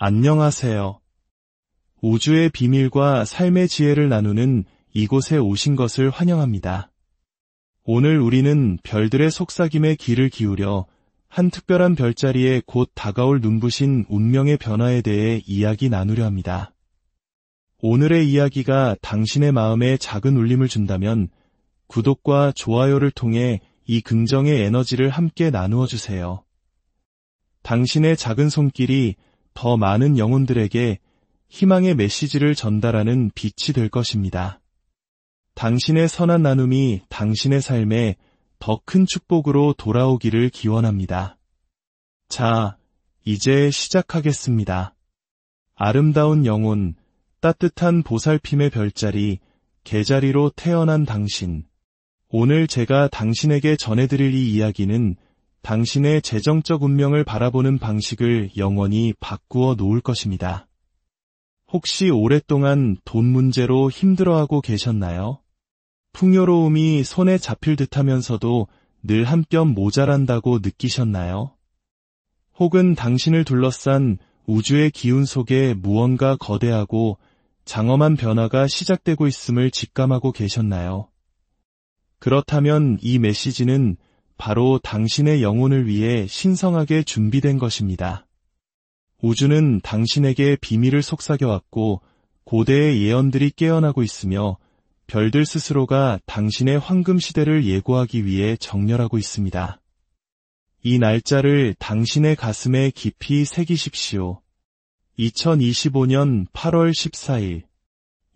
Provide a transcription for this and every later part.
안녕하세요. 우주의 비밀과 삶의 지혜를 나누는 이곳에 오신 것을 환영합니다. 오늘 우리는 별들의 속삭임에 귀를 기울여 한 특별한 별자리에 곧 다가올 눈부신 운명의 변화에 대해 이야기 나누려 합니다. 오늘의 이야기가 당신의 마음에 작은 울림을 준다면 구독과 좋아요를 통해 이 긍정의 에너지를 함께 나누어 주세요. 당신의 작은 손길이 더 많은 영혼들에게 희망의 메시지를 전달하는 빛이 될 것입니다. 당신의 선한 나눔이 당신의 삶에 더 큰 축복으로 돌아오기를 기원합니다. 자, 이제 시작하겠습니다. 아름다운 영혼, 따뜻한 보살핌의 별자리, 개자리로 태어난 당신. 오늘 제가 당신에게 전해드릴 이 이야기는 당신의 재정적 운명을 바라보는 방식을 영원히 바꾸어 놓을 것입니다. 혹시 오랫동안 돈 문제로 힘들어하고 계셨나요? 풍요로움이 손에 잡힐 듯하면서도 늘 한 뼘 모자란다고 느끼셨나요? 혹은 당신을 둘러싼 우주의 기운 속에 무언가 거대하고 장엄한 변화가 시작되고 있음을 직감하고 계셨나요? 그렇다면 이 메시지는 바로 당신의 영혼을 위해 신성하게 준비된 것입니다. 우주는 당신에게 비밀을 속삭여왔고 고대의 예언들이 깨어나고 있으며 별들 스스로가 당신의 황금 시대를 예고하기 위해 정렬하고 있습니다. 이 날짜를 당신의 가슴에 깊이 새기십시오. 2025년 8월 14일.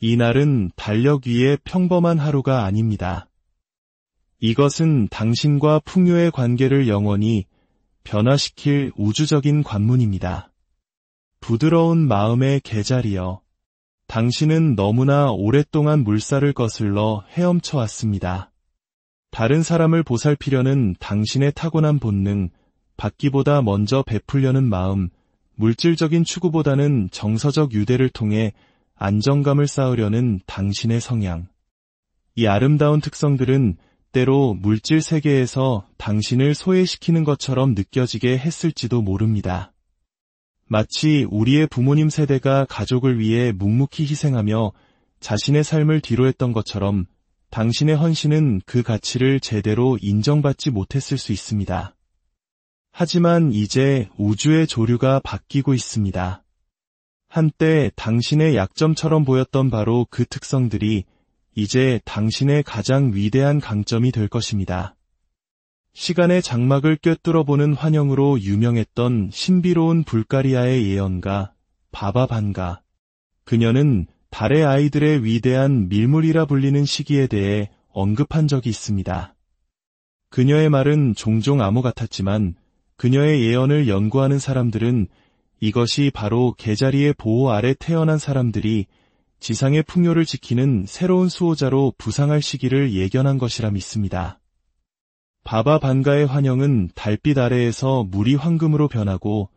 이 날은 달력 위의 평범한 하루가 아닙니다. 이것은 당신과 풍요의 관계를 영원히 변화시킬 우주적인 관문입니다. 부드러운 마음의 개자리여. 당신은 너무나 오랫동안 물살을 거슬러 헤엄쳐 왔습니다. 다른 사람을 보살피려는 당신의 타고난 본능, 받기보다 먼저 베풀려는 마음, 물질적인 추구보다는 정서적 유대를 통해 안정감을 쌓으려는 당신의 성향. 이 아름다운 특성들은 때로 물질 세계에서 당신을 소외시키는 것처럼 느껴지게 했을지도 모릅니다. 마치 우리의 부모님 세대가 가족을 위해 묵묵히 희생하며 자신의 삶을 뒤로했던 것처럼 당신의 헌신은 그 가치를 제대로 인정받지 못했을 수 있습니다. 하지만 이제 우주의 조류가 바뀌고 있습니다. 한때 당신의 약점처럼 보였던 바로 그 특성들이 이제 당신의 가장 위대한 강점이 될 것입니다. 시간의 장막을 꿰뚫어보는 환영으로 유명했던 신비로운 불가리아의 예언가 바바 반가. 그녀는 달의 아이들의 위대한 밀물이라 불리는 시기에 대해 언급한 적이 있습니다. 그녀의 말은 종종 암호 같았지만 그녀의 예언을 연구하는 사람들은 이것이 바로 개자리의 보호 아래 태어난 사람들이 지상의 풍요를 지키는 새로운 수호자로 부상할 시기를 예견한 것이라 믿습니다. 바바 반가의 환영은 달빛 아래에서 물이 황금으로 변하고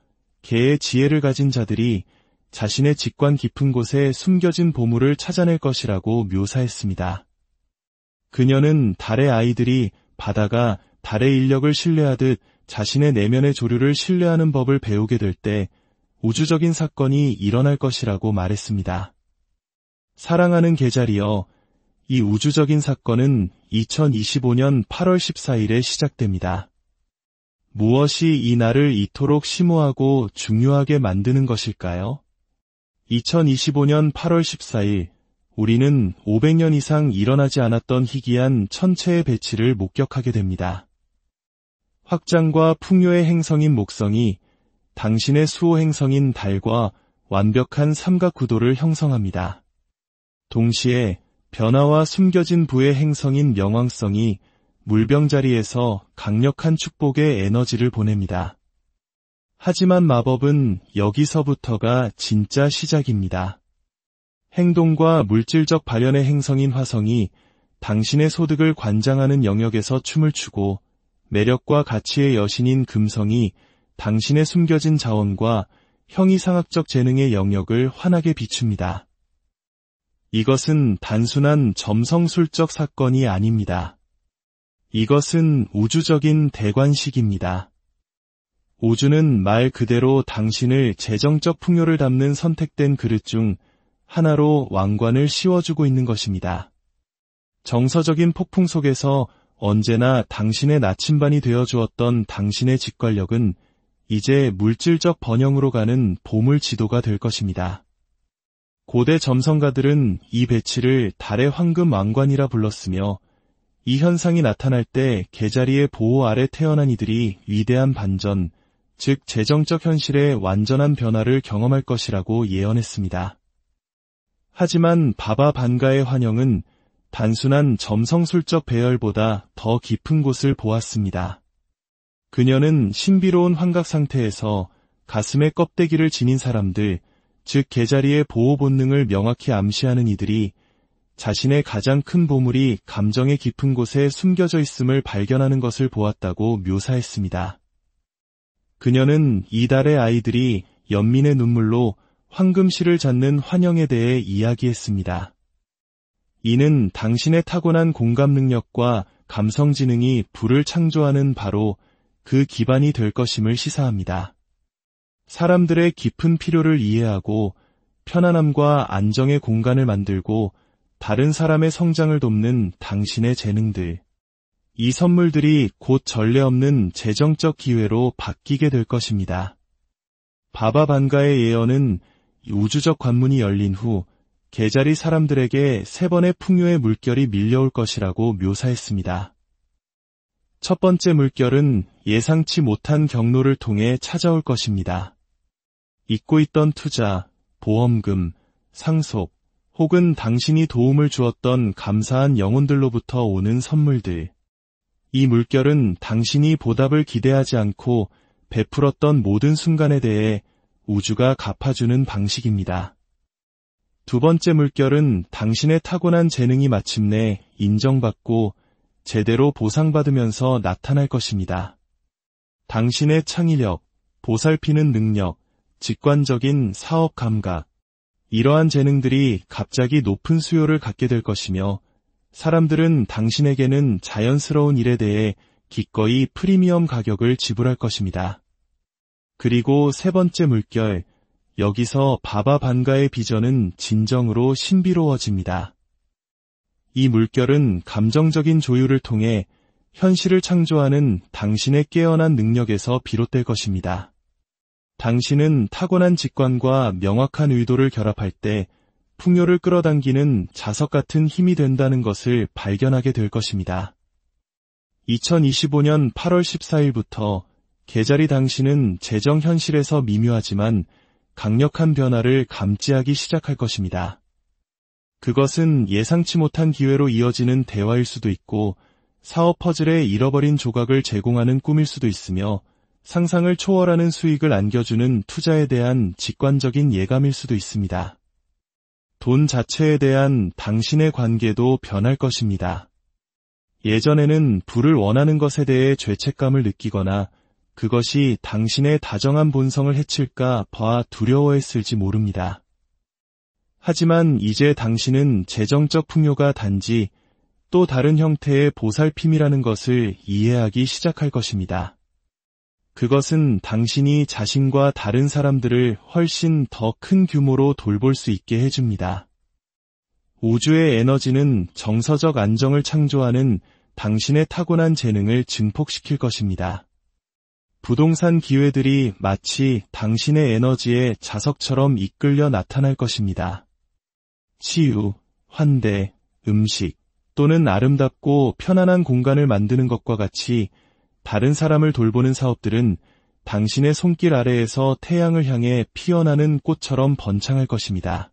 개의 지혜를 가진 자들이 자신의 직관 깊은 곳에 숨겨진 보물을 찾아낼 것이라고 묘사했습니다. 그녀는 달의 아이들이 바다가 달의 인력을 신뢰하듯 자신의 내면의 조류를 신뢰하는 법을 배우게 될 때 우주적인 사건이 일어날 것이라고 말했습니다. 사랑하는 개자리여, 이 우주적인 사건은 2025년 8월 14일에 시작됩니다. 무엇이 이 날을 이토록 심오하고 중요하게 만드는 것일까요? 2025년 8월 14일, 우리는 500년 이상 일어나지 않았던 희귀한 천체의 배치를 목격하게 됩니다. 확장과 풍요의 행성인 목성이 당신의 수호 행성인 달과 완벽한 삼각 구도를 형성합니다. 동시에 변화와 숨겨진 부의 행성인 명왕성이 물병자리에서 강력한 축복의 에너지를 보냅니다. 하지만 마법은 여기서부터가 진짜 시작입니다. 행동과 물질적 발현의 행성인 화성이 당신의 소득을 관장하는 영역에서 춤을 추고 매력과 가치의 여신인 금성이 당신의 숨겨진 자원과 형이상학적 재능의 영역을 환하게 비춥니다. 이것은 단순한 점성술적 사건이 아닙니다. 이것은 우주적인 대관식입니다. 우주는 말 그대로 당신을 재정적 풍요를 담는 선택된 그릇 중 하나로 왕관을 씌워주고 있는 것입니다. 정서적인 폭풍 속에서 언제나 당신의 나침반이 되어주었던 당신의 직관력은 이제 물질적 번영으로 가는 보물 지도가 될 것입니다. 고대 점성가들은 이 배치를 달의 황금 왕관이라 불렀으며 이 현상이 나타날 때 개자리의 보호 아래 태어난 이들이 위대한 반전, 즉 재정적 현실의 완전한 변화를 경험할 것이라고 예언했습니다. 하지만 바바 반가의 환영은 단순한 점성술적 배열보다 더 깊은 곳을 보았습니다. 그녀는 신비로운 환각 상태에서 가슴에 껍데기를 지닌 사람들, 즉 개자리의 보호 본능을 명확히 암시하는 이들이 자신의 가장 큰 보물이 감정의 깊은 곳에 숨겨져 있음을 발견하는 것을 보았다고 묘사했습니다. 그녀는 이달의 아이들이 연민의 눈물로 황금실을 잡는 환영에 대해 이야기했습니다. 이는 당신의 타고난 공감 능력과 감성 지능이 불을 창조하는 바로 그 기반이 될 것임을 시사합니다. 사람들의 깊은 필요를 이해하고 편안함과 안정의 공간을 만들고 다른 사람의 성장을 돕는 당신의 재능들. 이 선물들이 곧 전례 없는 재정적 기회로 바뀌게 될 것입니다. 바바 반가의 예언은 우주적 관문이 열린 후 개자리 사람들에게 3번의 풍요의 물결이 밀려올 것이라고 묘사했습니다. 첫 번째 물결은 예상치 못한 경로를 통해 찾아올 것입니다. 잊고 있던 투자, 보험금, 상속, 혹은 당신이 도움을 주었던 감사한 영혼들로부터 오는 선물들. 이 물결은 당신이 보답을 기대하지 않고 베풀었던 모든 순간에 대해 우주가 갚아주는 방식입니다. 두 번째 물결은 당신의 타고난 재능이 마침내 인정받고 제대로 보상받으면서 나타날 것입니다. 당신의 창의력, 보살피는 능력, 직관적인 사업 감각, 이러한 재능들이 갑자기 높은 수요를 갖게 될 것이며 사람들은 당신에게는 자연스러운 일에 대해 기꺼이 프리미엄 가격을 지불할 것입니다. 그리고 3번째 물결, 여기서 바바 반가의 비전은 진정으로 신비로워집니다. 이 물결은 감정적인 조율을 통해 현실을 창조하는 당신의 깨어난 능력에서 비롯될 것입니다. 당신은 타고난 직관과 명확한 의도를 결합할 때 풍요를 끌어당기는 자석 같은 힘이 된다는 것을 발견하게 될 것입니다. 2025년 8월 14일부터 개자리 당신은 재정 현실에서 미묘하지만 강력한 변화를 감지하기 시작할 것입니다. 그것은 예상치 못한 기회로 이어지는 대화일 수도 있고 사업 퍼즐의 잃어버린 조각을 제공하는 꿈일 수도 있으며 상상을 초월하는 수익을 안겨주는 투자에 대한 직관적인 예감일 수도 있습니다. 돈 자체에 대한 당신의 관계도 변할 것입니다. 예전에는 부를 원하는 것에 대해 죄책감을 느끼거나 그것이 당신의 다정한 본성을 해칠까 봐 두려워했을지 모릅니다. 하지만 이제 당신은 재정적 풍요가 단지 또 다른 형태의 보살핌이라는 것을 이해하기 시작할 것입니다. 그것은 당신이 자신과 다른 사람들을 훨씬 더 큰 규모로 돌볼 수 있게 해줍니다. 우주의 에너지는 정서적 안정을 창조하는 당신의 타고난 재능을 증폭시킬 것입니다. 부동산 기회들이 마치 당신의 에너지의 자석처럼 이끌려 나타날 것입니다. 치유, 환대, 음식 또는 아름답고 편안한 공간을 만드는 것과 같이 다른 사람을 돌보는 사업들은 당신의 손길 아래에서 태양을 향해 피어나는 꽃처럼 번창할 것입니다.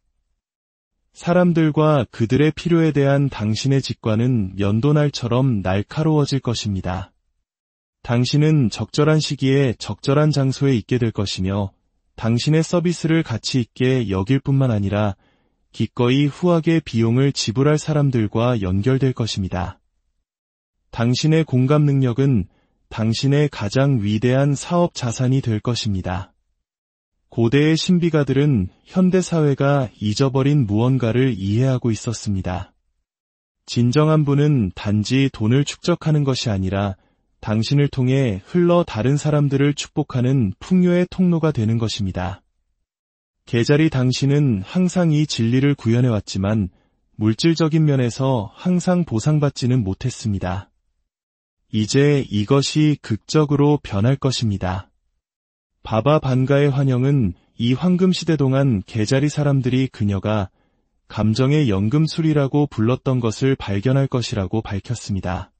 사람들과 그들의 필요에 대한 당신의 직관은 면도날처럼 날카로워질 것입니다. 당신은 적절한 시기에 적절한 장소에 있게 될 것이며 당신의 서비스를 가치 있게 여길 뿐만 아니라 기꺼이 후하게 비용을 지불할 사람들과 연결될 것입니다. 당신의 공감 능력은 당신의 가장 위대한 사업 자산이 될 것입니다. 고대의 신비가들은 현대사회가 잊어버린 무언가를 이해하고 있었습니다. 진정한 부는 단지 돈을 축적하는 것이 아니라 당신을 통해 흘러 다른 사람들을 축복하는 풍요의 통로가 되는 것입니다. 개자리 당신은 항상 이 진리를 구현해왔지만 물질적인 면에서 항상 보상받지는 못했습니다. 이제 이것이 극적으로 변할 것입니다. 바바 반가의 환영은 이 황금시대 동안 개자리 사람들이 그녀가 감정의 연금술이라고 불렀던 것을 발견할 것이라고 밝혔습니다.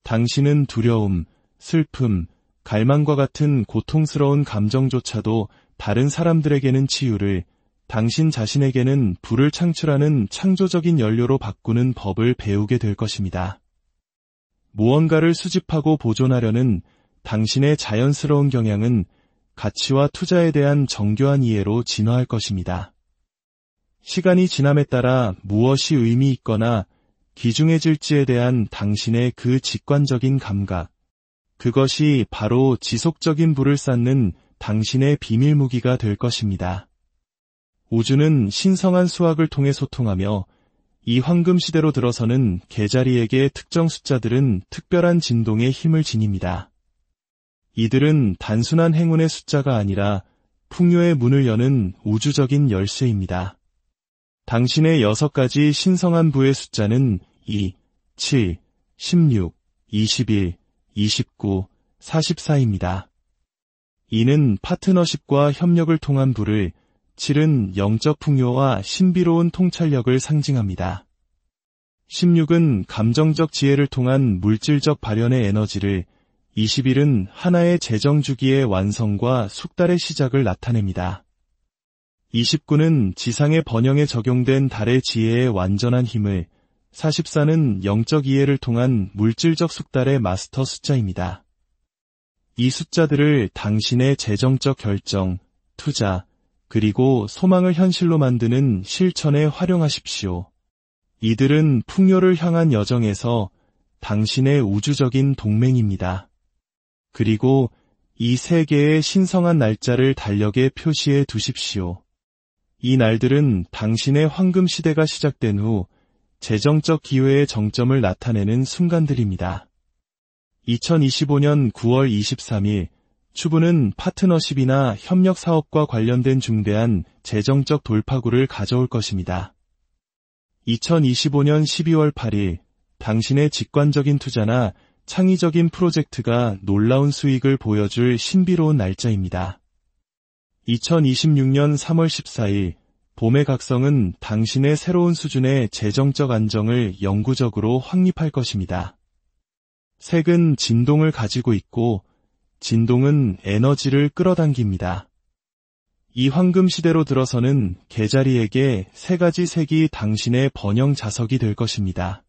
당신은 두려움, 슬픔, 갈망과 같은 고통스러운 감정조차도 다른 사람들에게는 치유를, 당신 자신에게는 불을 창출하는 창조적인 연료로 바꾸는 법을 배우게 될 것입니다. 무언가를 수집하고 보존하려는 당신의 자연스러운 경향은 가치와 투자에 대한 정교한 이해로 진화할 것입니다. 시간이 지남에 따라 무엇이 의미 있거나 귀중해질지에 대한 당신의 그 직관적인 감각, 그것이 바로 지속적인 불을 쌓는 당신의 비밀 무기가 될 것입니다. 우주는 신성한 수학을 통해 소통하며 이 황금 시대로 들어서는 개자리에게 특정 숫자들은 특별한 진동의 힘을 지닙니다. 이들은 단순한 행운의 숫자가 아니라 풍요의 문을 여는 우주적인 열쇠입니다. 당신의 6가지 신성한 부의 숫자는 2, 7, 16, 21, 29, 44입니다. 2는 파트너십과 협력을 통한 부를, 7은 영적 풍요와 신비로운 통찰력을 상징합니다. 16은 감정적 지혜를 통한 물질적 발현의 에너지를, 21은 하나의 재정 주기의 완성과 숙달의 시작을 나타냅니다. 29는 지상의 번영에 적용된 달의 지혜의 완전한 힘을, 44는 영적 이해를 통한 물질적 숙달의 마스터 숫자입니다. 이 숫자들을 당신의 재정적 결정, 투자, 그리고 소망을 현실로 만드는 실천에 활용하십시오. 이들은 풍요를 향한 여정에서 당신의 우주적인 동맹입니다. 그리고 이 3개의 신성한 날짜를 달력에 표시해 두십시오. 이 날들은 당신의 황금 시대가 시작된 후 재정적 기회의 정점을 나타내는 순간들입니다. 2025년 9월 23일, 추부는 파트너십이나 협력 사업과 관련된 중대한 재정적 돌파구를 가져올 것입니다. 2025년 12월 8일, 당신의 직관적인 투자나 창의적인 프로젝트가 놀라운 수익을 보여줄 신비로운 날짜입니다. 2026년 3월 14일, 봄의 각성은 당신의 새로운 수준의 재정적 안정을 영구적으로 확립할 것입니다. 색은 진동을 가지고 있고 진동은 에너지를 끌어당깁니다. 이 황금 시대로 들어서는 개자리에게 3가지 색이 당신의 번영 자석이 될 것입니다.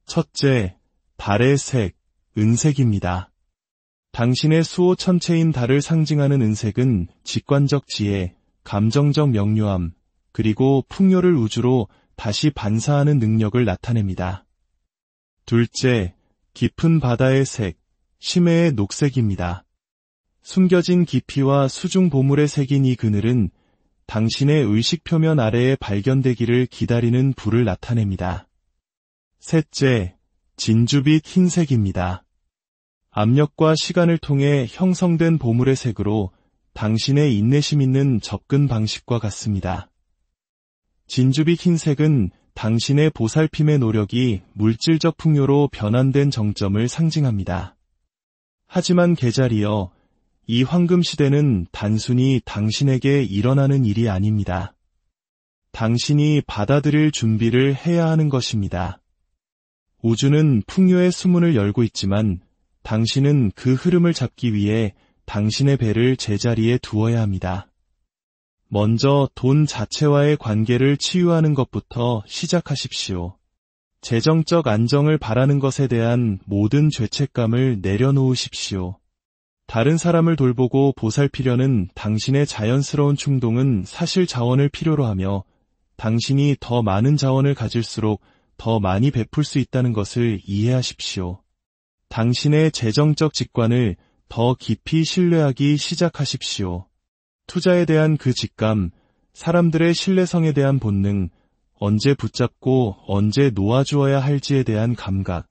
첫째, 달의 색, 은색입니다. 당신의 수호천체인 달을 상징하는 은색은 직관적 지혜, 감정적 명료함, 그리고 풍요를 우주로 다시 반사하는 능력을 나타냅니다. 둘째, 깊은 바다의 색, 심해의 녹색입니다. 숨겨진 깊이와 수중 보물의 색인 이 그늘은 당신의 의식 표면 아래에 발견되기를 기다리는 불을 나타냅니다. 셋째, 진주빛 흰색입니다. 압력과 시간을 통해 형성된 보물의 색으로 당신의 인내심 있는 접근 방식과 같습니다. 진주빛 흰색은 당신의 보살핌의 노력이 물질적 풍요로 변환된 정점을 상징합니다. 하지만 개자리여, 이 황금 시대는 단순히 당신에게 일어나는 일이 아닙니다. 당신이 받아들일 준비를 해야 하는 것입니다. 우주는 풍요의 수문을 열고 있지만 당신은 그 흐름을 잡기 위해 당신의 배를 제자리에 두어야 합니다. 먼저 돈 자체와의 관계를 치유하는 것부터 시작하십시오. 재정적 안정을 바라는 것에 대한 모든 죄책감을 내려놓으십시오. 다른 사람을 돌보고 보살피려는 당신의 자연스러운 충동은 사실 자원을 필요로 하며 당신이 더 많은 자원을 가질수록 더 많이 베풀 수 있다는 것을 이해하십시오. 당신의 재정적 직관을 더 깊이 신뢰하기 시작하십시오. 투자에 대한 그 직감, 사람들의 신뢰성에 대한 본능, 언제 붙잡고 언제 놓아주어야 할지에 대한 감각,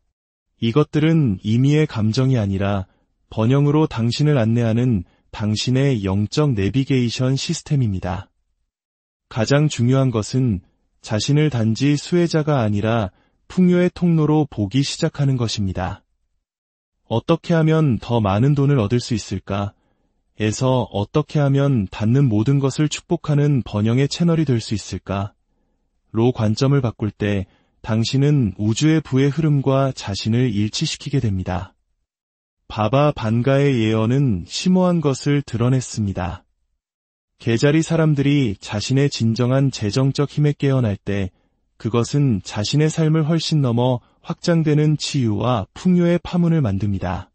이것들은 임의의 감정이 아니라 번영으로 당신을 안내하는 당신의 영적 내비게이션 시스템입니다. 가장 중요한 것은 자신을 단지 수혜자가 아니라 풍요의 통로로 보기 시작하는 것입니다. 어떻게 하면 더 많은 돈을 얻을 수 있을까? 에서 어떻게 하면 닿는 모든 것을 축복하는 번영의 채널이 될 수 있을까? 로 관점을 바꿀 때 당신은 우주의 부의 흐름과 자신을 일치시키게 됩니다. 바바 반가의 예언은 심오한 것을 드러냈습니다. 개자리 사람들이 자신의 진정한 재정적 힘에 깨어날 때 그것은 자신의 삶을 훨씬 넘어 확장되는 치유와 풍요의 파문을 만듭니다.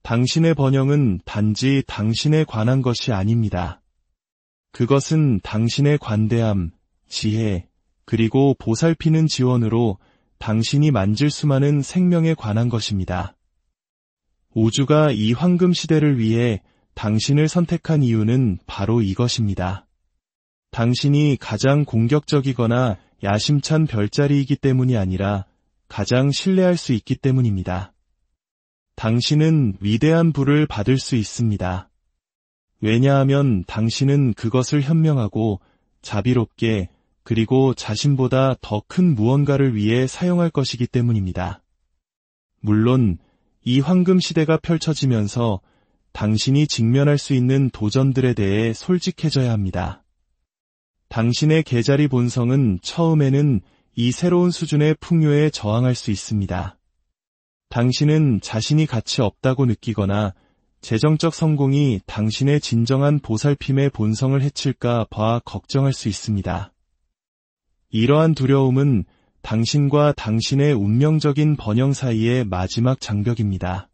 당신의 번영은 단지 당신에 관한 것이 아닙니다. 그것은 당신의 관대함, 지혜, 그리고 보살피는 지원으로 당신이 만질 수많은 생명에 관한 것입니다. 우주가 이 황금 시대를 위해 당신을 선택한 이유는 바로 이것입니다. 당신이 가장 공격적이거나 야심찬 별자리이기 때문이 아니라 가장 신뢰할 수 있기 때문입니다. 당신은 위대한 부를 받을 수 있습니다. 왜냐하면 당신은 그것을 현명하고 자비롭게 그리고 자신보다 더 큰 무언가를 위해 사용할 것이기 때문입니다. 물론 이 황금 시대가 펼쳐지면서 당신이 직면할 수 있는 도전들에 대해 솔직해져야 합니다. 당신의 개자리 본성은 처음에는 이 새로운 수준의 풍요에 저항할 수 있습니다. 당신은 자신이 가치 없다고 느끼거나 재정적 성공이 당신의 진정한 보살핌의 본성을 해칠까 봐 걱정할 수 있습니다. 이러한 두려움은 당신과 당신의 운명적인 번영 사이의 마지막 장벽입니다.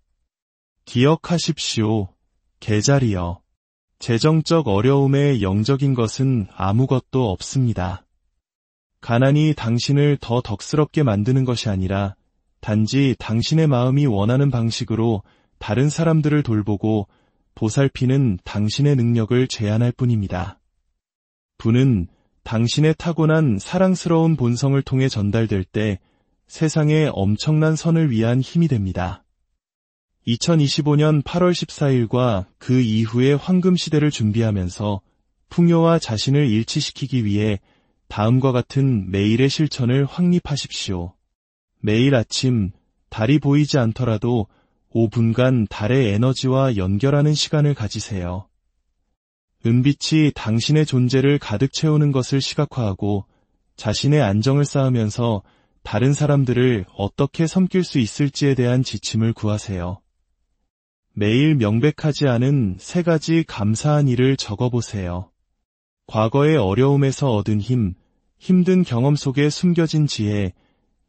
기억하십시오. 개자리여. 재정적 어려움에 영적인 것은 아무것도 없습니다. 가난이 당신을 더 덕스럽게 만드는 것이 아니라 단지 당신의 마음이 원하는 방식으로 다른 사람들을 돌보고 보살피는 당신의 능력을 제한할 뿐입니다. 부는 당신의 타고난 사랑스러운 본성을 통해 전달될 때 세상의 엄청난 선을 위한 힘이 됩니다. 2025년 8월 14일과 그 이후의 황금 시대를 준비하면서 풍요와 자신을 일치시키기 위해 다음과 같은 매일의 실천을 확립하십시오. 매일 아침 달이 보이지 않더라도 5분간 달의 에너지와 연결하는 시간을 가지세요. 은빛이 당신의 존재를 가득 채우는 것을 시각화하고 자신의 안정을 쌓으면서 다른 사람들을 어떻게 섬길 수 있을지에 대한 지침을 구하세요. 매일 명백하지 않은 3가지 감사한 일을 적어보세요. 과거의 어려움에서 얻은 힘, 힘든 경험 속에 숨겨진 지혜,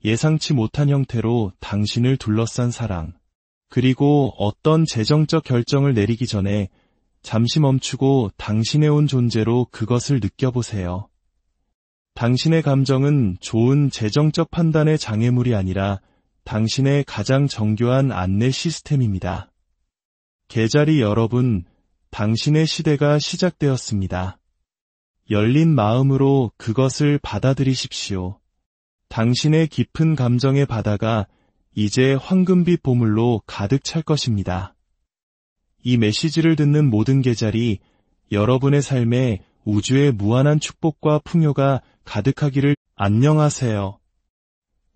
예상치 못한 형태로 당신을 둘러싼 사랑, 그리고 어떤 재정적 결정을 내리기 전에 잠시 멈추고 당신의 온 존재로 그것을 느껴보세요. 당신의 감정은 좋은 재정적 판단의 장애물이 아니라 당신의 가장 정교한 안내 시스템입니다. 개자리 여러분, 당신의 시대가 시작되었습니다. 열린 마음으로 그것을 받아들이십시오. 당신의 깊은 감정의 바다가 이제 황금빛 보물로 가득 찰 것입니다. 이 메시지를 듣는 모든 개자리, 여러분의 삶에 우주의 무한한 축복과 풍요가 가득하기를. 안녕하세요.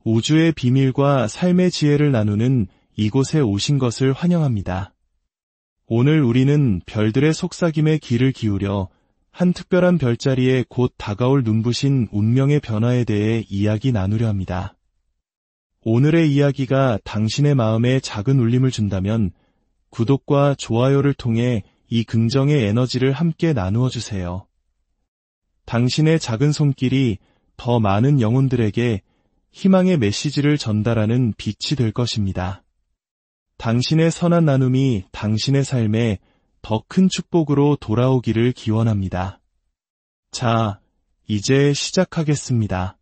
우주의 비밀과 삶의 지혜를 나누는 이곳에 오신 것을 환영합니다. 오늘 우리는 별들의 속삭임에 귀를 기울여 한 특별한 별자리에 곧 다가올 눈부신 운명의 변화에 대해 이야기 나누려 합니다. 오늘의 이야기가 당신의 마음에 작은 울림을 준다면 구독과 좋아요를 통해 이 긍정의 에너지를 함께 나누어 주세요. 당신의 작은 손길이 더 많은 영혼들에게 희망의 메시지를 전달하는 빛이 될 것입니다. 당신의 선한 나눔이 당신의 삶에 더 큰 축복으로 돌아오기를 기원합니다. 자, 이제 시작하겠습니다.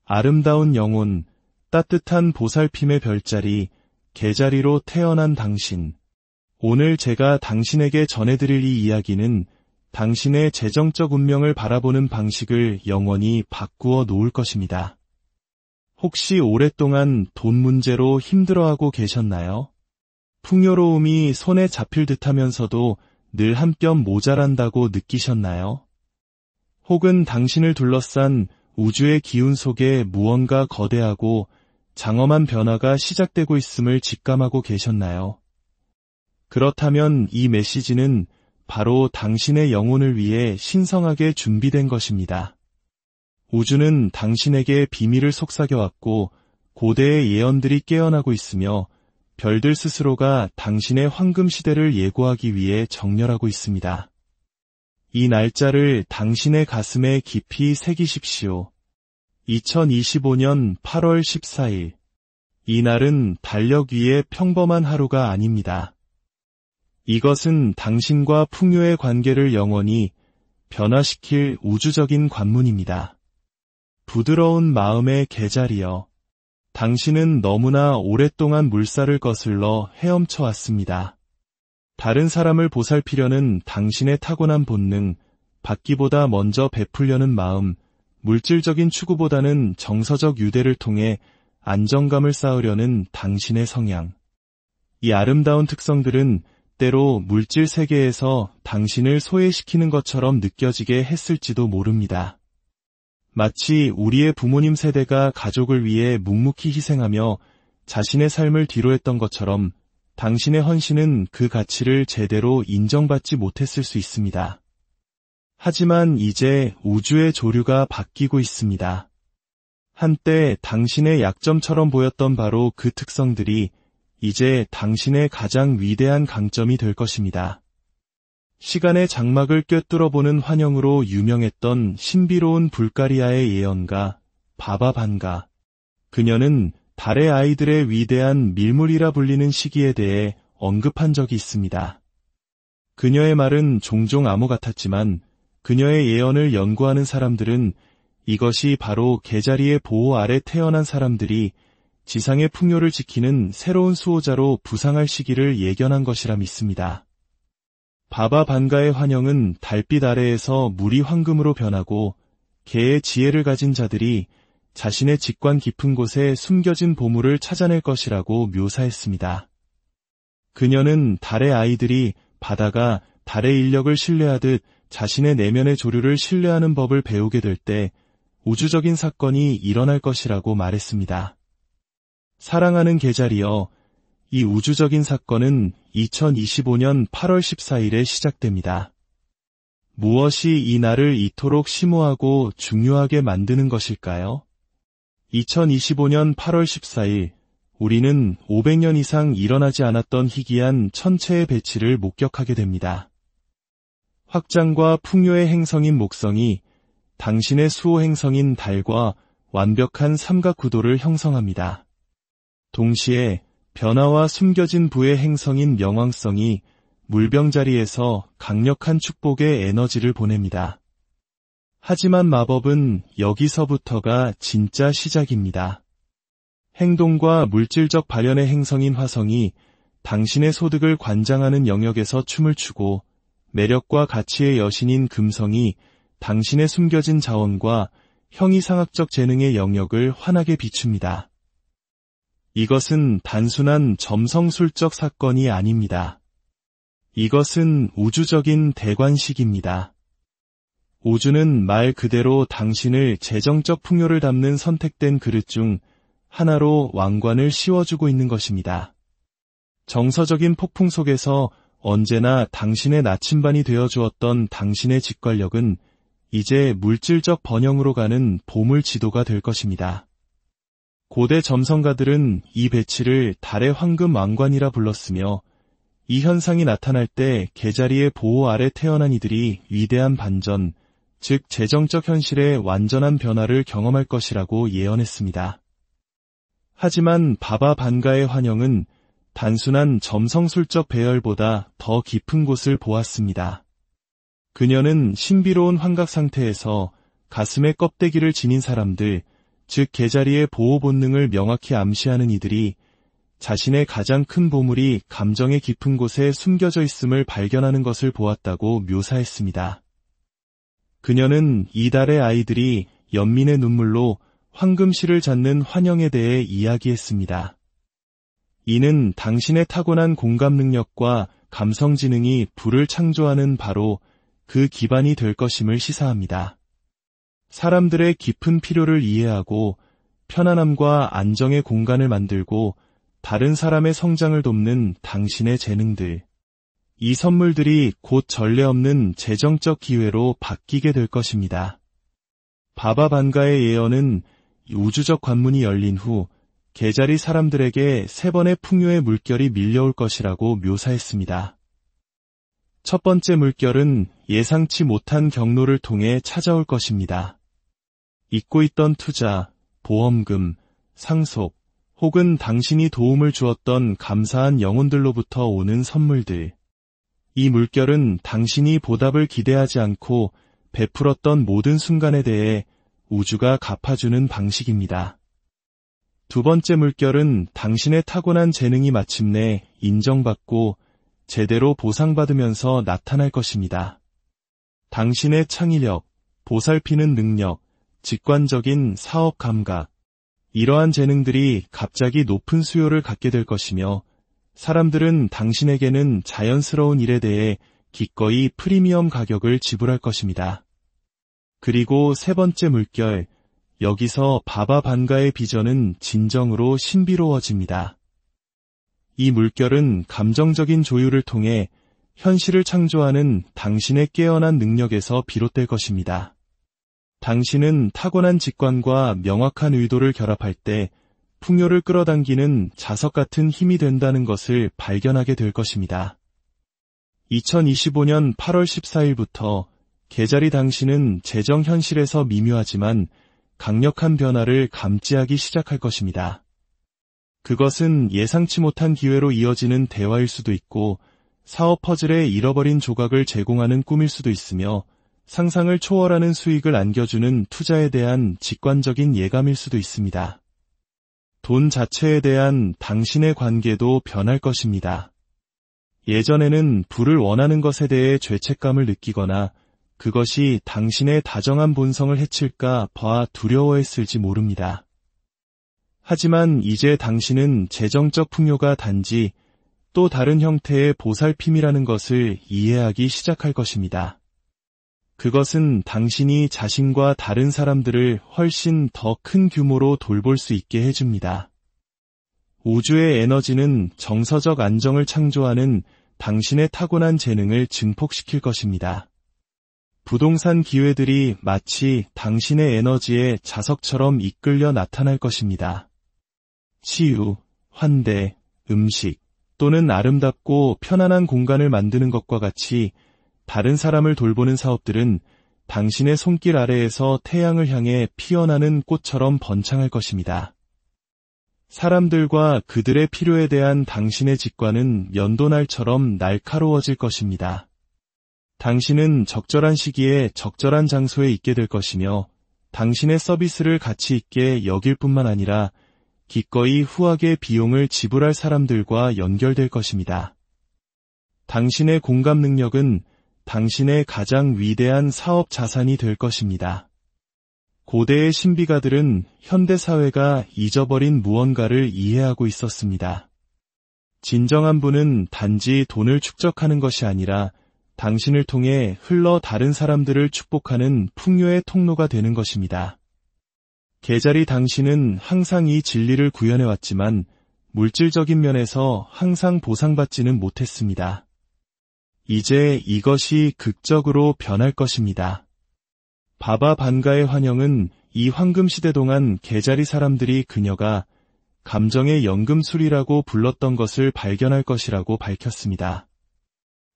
아름다운 영혼, 따뜻한 보살핌의 별자리, 개자리로 태어난 당신. 오늘 제가 당신에게 전해드릴 이 이야기는 당신의 재정적 운명을 바라보는 방식을 영원히 바꾸어 놓을 것입니다. 혹시 오랫동안 돈 문제로 힘들어하고 계셨나요? 풍요로움이 손에 잡힐 듯하면서도 늘 한 뼘 모자란다고 느끼셨나요? 혹은 당신을 둘러싼 우주의 기운 속에 무언가 거대하고 장엄한 변화가 시작되고 있음을 직감하고 계셨나요? 그렇다면 이 메시지는 바로 당신의 영혼을 위해 신성하게 준비된 것입니다. 우주는 당신에게 비밀을 속삭여왔고 고대의 예언들이 깨어나고 있으며 별들 스스로가 당신의 황금 시대를 예고하기 위해 정렬하고 있습니다. 이 날짜를 당신의 가슴에 깊이 새기십시오. 2025년 8월 14일. 이 날은 달력 위의 평범한 하루가 아닙니다. 이것은 당신과 풍요의 관계를 영원히 변화시킬 우주적인 관문입니다. 부드러운 마음의 계자리여. 당신은 너무나 오랫동안 물살을 거슬러 헤엄쳐 왔습니다. 다른 사람을 보살피려는 당신의 타고난 본능, 받기보다 먼저 베풀려는 마음, 물질적인 추구보다는 정서적 유대를 통해 안정감을 쌓으려는 당신의 성향. 이 아름다운 특성들은 때로 물질 세계에서 당신을 소외시키는 것처럼 느껴지게 했을지도 모릅니다. 마치 우리의 부모님 세대가 가족을 위해 묵묵히 희생하며 자신의 삶을 뒤로했던 것처럼 당신의 헌신은 그 가치를 제대로 인정받지 못했을 수 있습니다. 하지만 이제 우주의 조류가 바뀌고 있습니다. 한때 당신의 약점처럼 보였던 바로 그 특성들이 이제 당신의 가장 위대한 강점이 될 것입니다. 시간의 장막을 꿰뚫어보는 환영으로 유명했던 신비로운 불가리아의 예언가 바바 반가. 그녀는 달의 아이들의 위대한 밀물이라 불리는 시기에 대해 언급한 적이 있습니다. 그녀의 말은 종종 암호 같았지만 그녀의 예언을 연구하는 사람들은 이것이 바로 개자리의 보호 아래 태어난 사람들이 지상의 풍요를 지키는 새로운 수호자로 부상할 시기를 예견한 것이라 믿습니다. 바바 반가의 환영은 달빛 아래에서 물이 황금으로 변하고 개의 지혜를 가진 자들이 자신의 직관 깊은 곳에 숨겨진 보물을 찾아낼 것이라고 묘사했습니다. 그녀는 달의 아이들이 바다가 달의 인력을 신뢰하듯 자신의 내면의 조류를 신뢰하는 법을 배우게 될 때 우주적인 사건이 일어날 것이라고 말했습니다. 사랑하는 개자리여, 이 우주적인 사건은 2025년 8월 14일에 시작됩니다. 무엇이 이 날을 이토록 심오하고 중요하게 만드는 것일까요? 2025년 8월 14일, 우리는 500년 이상 일어나지 않았던 희귀한 천체의 배치를 목격하게 됩니다. 확장과 풍요의 행성인 목성이 당신의 수호 행성인 달과 완벽한 삼각구도를 형성합니다. 동시에 변화와 숨겨진 부의 행성인 명왕성이 물병자리에서 강력한 축복의 에너지를 보냅니다. 하지만 마법은 여기서부터가 진짜 시작입니다. 행동과 물질적 발현의 행성인 화성이 당신의 소득을 관장하는 영역에서 춤을 추고 매력과 가치의 여신인 금성이 당신의 숨겨진 자원과 형이상학적 재능의 영역을 환하게 비춥니다. 이것은 단순한 점성술적 사건이 아닙니다. 이것은 우주적인 대관식입니다. 우주는 말 그대로 당신을 재정적 풍요를 담는 선택된 그릇 중 하나로 왕관을 씌워주고 있는 것입니다. 정서적인 폭풍 속에서 언제나 당신의 나침반이 되어주었던 당신의 직관력은 이제 물질적 번영으로 가는 보물 지도가 될 것입니다. 고대 점성가들은 이 배치를 달의 황금 왕관이라 불렀으며 이 현상이 나타날 때 개자리의 보호 아래 태어난 이들이 위대한 반전, 즉 재정적 현실의 완전한 변화를 경험할 것이라고 예언했습니다. 하지만 바바 반가의 환영은 단순한 점성술적 배열보다 더 깊은 곳을 보았습니다. 그녀는 신비로운 환각 상태에서 가슴에 껍데기를 지닌 사람들, 즉 개자리의 보호 본능을 명확히 암시하는 이들이 자신의 가장 큰 보물이 감정의 깊은 곳에 숨겨져 있음을 발견하는 것을 보았다고 묘사했습니다. 그녀는 이 달의 아이들이 연민의 눈물로 황금실을 찾는 환영에 대해 이야기했습니다. 이는 당신의 타고난 공감 능력과 감성 지능이 불을 창조하는 바로 그 기반이 될 것임을 시사합니다. 사람들의 깊은 필요를 이해하고 편안함과 안정의 공간을 만들고 다른 사람의 성장을 돕는 당신의 재능들. 이 선물들이 곧 전례 없는 재정적 기회로 바뀌게 될 것입니다. 바바 반가의 예언은 우주적 관문이 열린 후 개자리 사람들에게 3번의 풍요의 물결이 밀려올 것이라고 묘사했습니다. 첫 번째 물결은 예상치 못한 경로를 통해 찾아올 것입니다. 잊고 있던 투자, 보험금, 상속, 혹은 당신이 도움을 주었던 감사한 영혼들로부터 오는 선물들. 이 물결은 당신이 보답을 기대하지 않고 베풀었던 모든 순간에 대해 우주가 갚아주는 방식입니다. 두 번째 물결은 당신의 타고난 재능이 마침내 인정받고 제대로 보상받으면서 나타날 것입니다. 당신의 창의력, 보살피는 능력, 직관적인 사업 감각, 이러한 재능들이 갑자기 높은 수요를 갖게 될 것이며 사람들은 당신에게는 자연스러운 일에 대해 기꺼이 프리미엄 가격을 지불할 것입니다. 그리고 세 번째 물결, 여기서 바바 반가의 비전은 진정으로 신비로워집니다. 이 물결은 감정적인 조율을 통해 현실을 창조하는 당신의 깨어난 능력에서 비롯될 것입니다. 당신은 타고난 직관과 명확한 의도를 결합할 때 풍요를 끌어당기는 자석 같은 힘이 된다는 것을 발견하게 될 것입니다. 2025년 8월 14일부터 개자리 당신은 재정 현실에서 미묘하지만 강력한 변화를 감지하기 시작할 것입니다. 그것은 예상치 못한 기회로 이어지는 대화일 수도 있고 사업 퍼즐의 잃어버린 조각을 제공하는 꿈일 수도 있으며 상상을 초월하는 수익을 안겨주는 투자에 대한 직관적인 예감일 수도 있습니다. 돈 자체에 대한 당신의 관계도 변할 것입니다. 예전에는 부를 원하는 것에 대해 죄책감을 느끼거나 그것이 당신의 다정한 본성을 해칠까 봐 두려워했을지 모릅니다. 하지만 이제 당신은 재정적 풍요가 단지 또 다른 형태의 보살핌이라는 것을 이해하기 시작할 것입니다. 그것은 당신이 자신과 다른 사람들을 훨씬 더 큰 규모로 돌볼 수 있게 해줍니다. 우주의 에너지는 정서적 안정을 창조하는 당신의 타고난 재능을 증폭시킬 것입니다. 부동산 기회들이 마치 당신의 에너지의 자석처럼 이끌려 나타날 것입니다. 치유, 환대, 음식 또는 아름답고 편안한 공간을 만드는 것과 같이 다른 사람을 돌보는 사업들은 당신의 손길 아래에서 태양을 향해 피어나는 꽃처럼 번창할 것입니다. 사람들과 그들의 필요에 대한 당신의 직관은 연도날처럼 날카로워질 것입니다. 당신은 적절한 시기에 적절한 장소에 있게 될 것이며 당신의 서비스를 가치 있게 여길 뿐만 아니라 기꺼이 후하게 비용을 지불할 사람들과 연결될 것입니다. 당신의 공감 능력은 당신의 가장 위대한 사업 자산이 될 것입니다. 고대의 신비가들은 현대사회가 잊어버린 무언가를 이해하고 있었습니다. 진정한 부는 단지 돈을 축적하는 것이 아니라 당신을 통해 흘러 다른 사람들을 축복하는 풍요의 통로가 되는 것입니다. 개자리 당신은 항상 이 진리를 구현해왔지만 물질적인 면에서 항상 보상받지는 못했습니다. 이제 이것이 극적으로 변할 것입니다. 바바 반가의 환영은 이 황금시대 동안 개자리 사람들이 그녀가 감정의 연금술이라고 불렀던 것을 발견할 것이라고 밝혔습니다.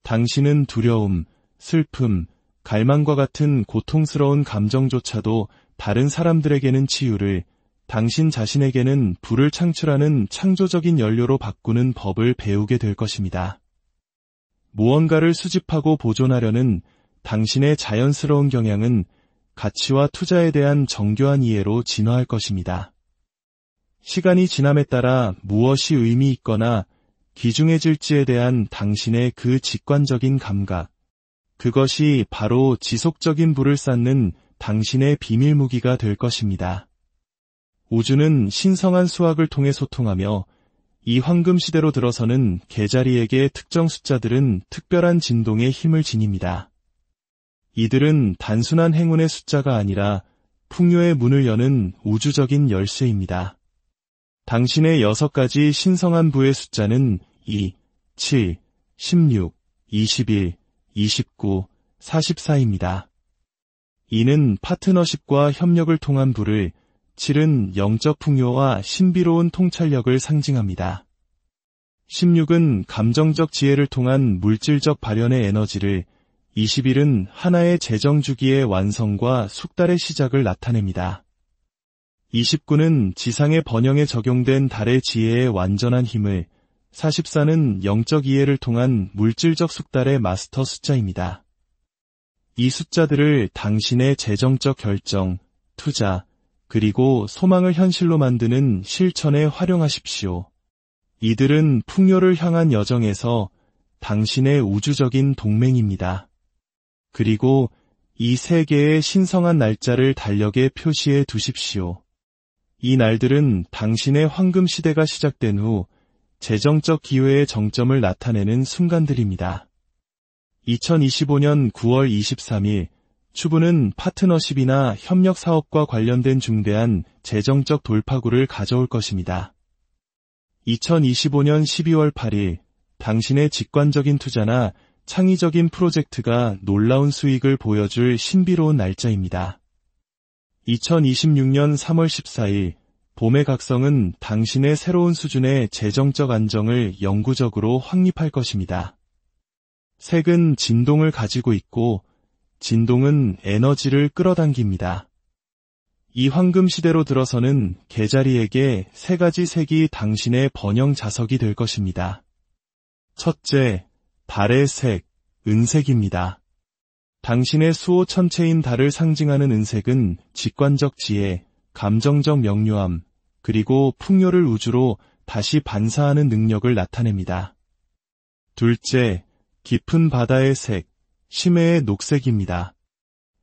당신은 두려움, 슬픔, 갈망과 같은 고통스러운 감정조차도 다른 사람들에게는 치유를, 당신 자신에게는 불을 창출하는 창조적인 연료로 바꾸는 법을 배우게 될 것입니다. 무언가를 수집하고 보존하려는 당신의 자연스러운 경향은 가치와 투자에 대한 정교한 이해로 진화할 것입니다. 시간이 지남에 따라 무엇이 의미 있거나 귀중해질지에 대한 당신의 그 직관적인 감각, 그것이 바로 지속적인 불을 쌓는 당신의 비밀 무기가 될 것입니다. 우주는 신성한 수학을 통해 소통하며 이 황금 시대로 들어서는 계자리에게 특정 숫자들은 특별한 진동의 힘을 지닙니다. 이들은 단순한 행운의 숫자가 아니라 풍요의 문을 여는 우주적인 열쇠입니다. 당신의 6가지 신성한 부의 숫자는 2, 7, 16, 21, 29, 44입니다. 2는 파트너십과 협력을 통한 부를, 7은 영적 풍요와 신비로운 통찰력을 상징합니다. 16은 감정적 지혜를 통한 물질적 발현의 에너지를, 21은 하나의 재정 주기의 완성과 숙달의 시작을 나타냅니다. 29는 지상의 번영에 적용된 달의 지혜의 완전한 힘을, 44는 영적 이해를 통한 물질적 숙달의 마스터 숫자입니다. 이 숫자들을 당신의 재정적 결정, 투자, 그리고 소망을 현실로 만드는 실천에 활용하십시오. 이들은 풍요를 향한 여정에서 당신의 우주적인 동맹입니다. 그리고 이 3개의 신성한 날짜를 달력에 표시해 두십시오. 이 날들은 당신의 황금 시대가 시작된 후 재정적 기회의 정점을 나타내는 순간들입니다. 2025년 9월 23일, 추부는 파트너십이나 협력 사업과 관련된 중대한 재정적 돌파구를 가져올 것입니다. 2025년 12월 8일, 당신의 직관적인 투자나 창의적인 프로젝트가 놀라운 수익을 보여줄 신비로운 날짜입니다. 2026년 3월 14일, 봄의 각성은 당신의 새로운 수준의 재정적 안정을 영구적으로 확립할 것입니다. 색은 진동을 가지고 있고, 진동은 에너지를 끌어당깁니다. 이 황금 시대로 들어서는 계자리에게 3가지 색이 당신의 번영 자석이 될 것입니다. 첫째, 달의 색, 은색입니다. 당신의 수호 천체인 달을 상징하는 은색은 직관적 지혜, 감정적 명료함, 그리고 풍요를 우주로 다시 반사하는 능력을 나타냅니다. 둘째, 깊은 바다의 색, 심해의 녹색입니다.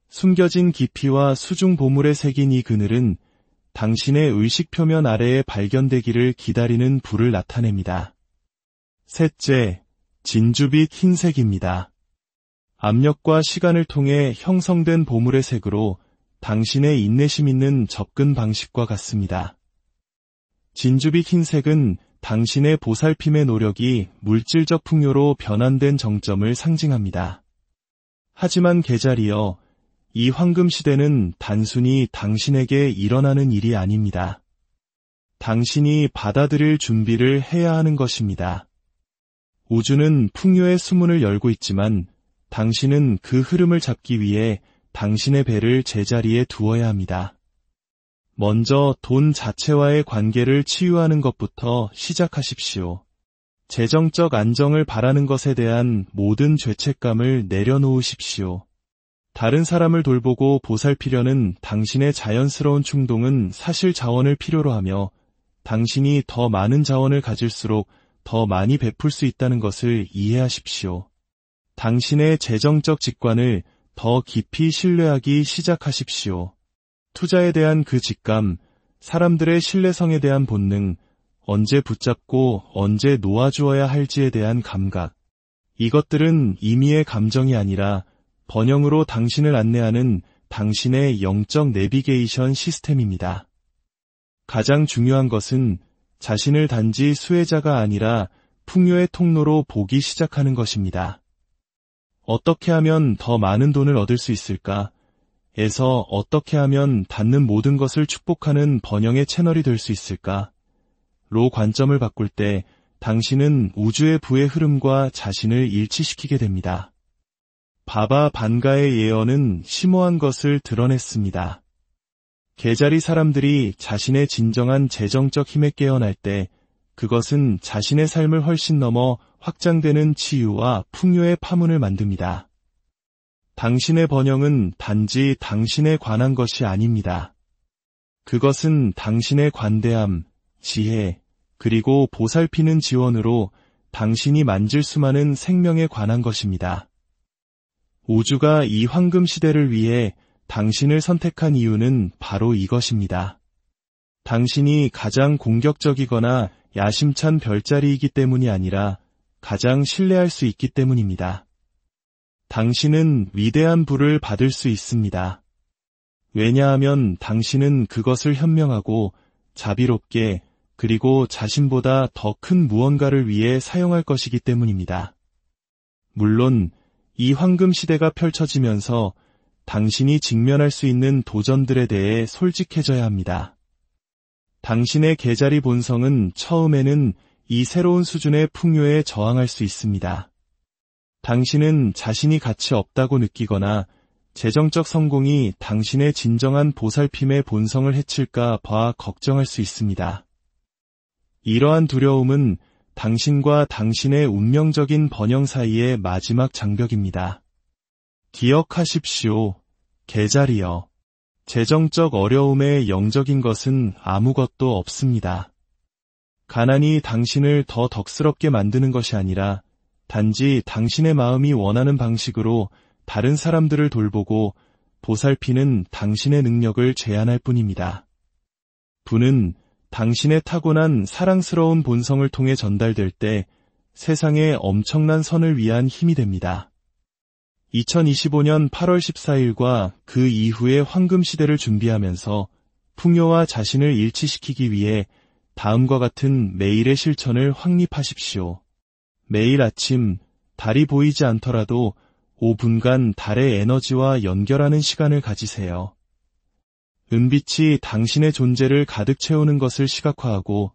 숨겨진 깊이와 수중 보물의 색인 이 그늘은 당신의 의식 표면 아래에 발견되기를 기다리는 불을 나타냅니다. 셋째, 진주빛 흰색입니다. 압력과 시간을 통해 형성된 보물의 색으로 당신의 인내심 있는 접근 방식과 같습니다. 진주빛 흰색은 당신의 보살핌의 노력이 물질적 풍요로 변환된 정점을 상징합니다. 하지만 계자리여, 이 황금 시대는 단순히 당신에게 일어나는 일이 아닙니다. 당신이 받아들일 준비를 해야 하는 것입니다. 우주는 풍요의 수문을 열고 있지만 당신은 그 흐름을 잡기 위해 당신의 배를 제자리에 두어야 합니다. 먼저 돈 자체와의 관계를 치유하는 것부터 시작하십시오. 재정적 안정을 바라는 것에 대한 모든 죄책감을 내려놓으십시오. 다른 사람을 돌보고 보살피려는 당신의 자연스러운 충동은 사실 자원을 필요로 하며 당신이 더 많은 자원을 가질수록 더 많이 베풀 수 있다는 것을 이해하십시오. 당신의 재정적 직관을 더 깊이 신뢰하기 시작하십시오. 투자에 대한 그 직감, 사람들의 신뢰성에 대한 본능, 언제 붙잡고 언제 놓아주어야 할지에 대한 감각. 이것들은 임의의 감정이 아니라 번영으로 당신을 안내하는 당신의 영적 내비게이션 시스템입니다. 가장 중요한 것은 자신을 단지 수혜자가 아니라 풍요의 통로로 보기 시작하는 것입니다. 어떻게 하면 더 많은 돈을 얻을 수 있을까? 에서 어떻게 하면 닿는 모든 것을 축복하는 번영의 채널이 될 수 있을까? 로 관점을 바꿀 때 당신은 우주의 부의 흐름과 자신을 일치시키게 됩니다. 바바 반가의 예언은 심오한 것을 드러냈습니다. 계자리 사람들이 자신의 진정한 재정적 힘에 깨어날 때 그것은 자신의 삶을 훨씬 넘어 확장되는 치유와 풍요의 파문을 만듭니다. 당신의 번영은 단지 당신에 관한 것이 아닙니다. 그것은 당신의 관대함, 지혜, 그리고 보살피는 지원으로 당신이 만질 수많은 생명에 관한 것입니다. 우주가 이 황금 시대를 위해 당신을 선택한 이유는 바로 이것입니다. 당신이 가장 공격적이거나 야심찬 별자리이기 때문이 아니라 가장 신뢰할 수 있기 때문입니다. 당신은 위대한 부를 받을 수 있습니다. 왜냐하면 당신은 그것을 현명하고 자비롭게 그리고 자신보다 더 큰 무언가를 위해 사용할 것이기 때문입니다. 물론 이 황금 시대가 펼쳐지면서 당신이 직면할 수 있는 도전들에 대해 솔직해져야 합니다. 당신의 계자리 본성은 처음에는 이 새로운 수준의 풍요에 저항할 수 있습니다. 당신은 자신이 가치 없다고 느끼거나 재정적 성공이 당신의 진정한 보살핌의 본성을 해칠까 봐 걱정할 수 있습니다. 이러한 두려움은 당신과 당신의 운명적인 번영 사이의 마지막 장벽입니다. 기억하십시오. 계자리여. 재정적 어려움에 영적인 것은 아무것도 없습니다. 가난이 당신을 더 덕스럽게 만드는 것이 아니라 단지 당신의 마음이 원하는 방식으로 다른 사람들을 돌보고 보살피는 당신의 능력을 제한할 뿐입니다. 부는 당신의 타고난 사랑스러운 본성을 통해 전달될 때 세상에 엄청난 선을 위한 힘이 됩니다. 2025년 8월 14일과 그 이후의 황금 시대를 준비하면서 풍요와 자신을 일치시키기 위해 다음과 같은 매일의 실천을 확립하십시오. 매일 아침 달이 보이지 않더라도 5분간 달의 에너지와 연결하는 시간을 가지세요. 은빛이 당신의 존재를 가득 채우는 것을 시각화하고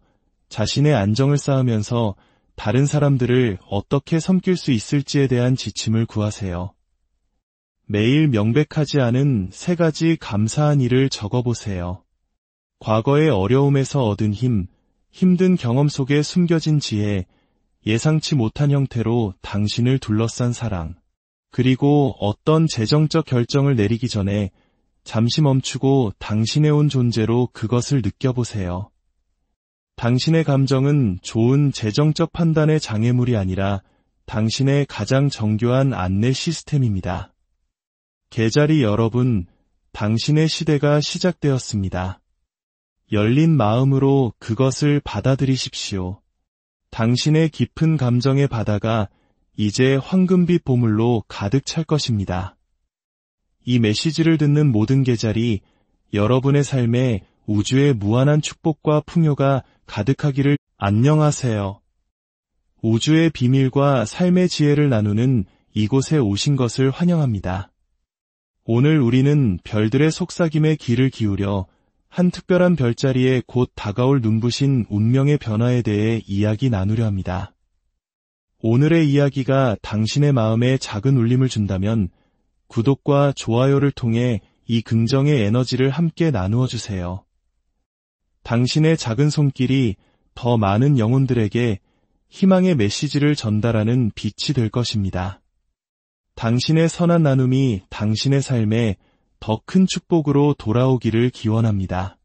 자신의 안정을 쌓으면서 다른 사람들을 어떻게 섬길 수 있을지에 대한 지침을 구하세요. 매일 명백하지 않은 3가지 감사한 일을 적어보세요. 과거의 어려움에서 얻은 힘, 힘든 경험 속에 숨겨진 지혜, 예상치 못한 형태로 당신을 둘러싼 사랑, 그리고 어떤 재정적 결정을 내리기 전에 잠시 멈추고 당신의 온 존재로 그것을 느껴보세요. 당신의 감정은 좋은 재정적 판단의 장애물이 아니라 당신의 가장 정교한 안내 시스템입니다. 계자리 여러분, 당신의 시대가 시작되었습니다. 열린 마음으로 그것을 받아들이십시오. 당신의 깊은 감정의 바다가 이제 황금빛 보물로 가득 찰 것입니다. 이 메시지를 듣는 모든 계자리, 여러분의 삶에 우주의 무한한 축복과 풍요가 가득하기를. 안녕하세요. 우주의 비밀과 삶의 지혜를 나누는 이곳에 오신 것을 환영합니다. 오늘 우리는 별들의 속삭임에 귀를 기울여 한 특별한 별자리에 곧 다가올 눈부신 운명의 변화에 대해 이야기 나누려 합니다. 오늘의 이야기가 당신의 마음에 작은 울림을 준다면 구독과 좋아요를 통해 이 긍정의 에너지를 함께 나누어 주세요. 당신의 작은 손길이 더 많은 영혼들에게 희망의 메시지를 전달하는 빛이 될 것입니다. 당신의 선한 나눔이 당신의 삶에 더 큰 축복으로 돌아오기를 기원합니다.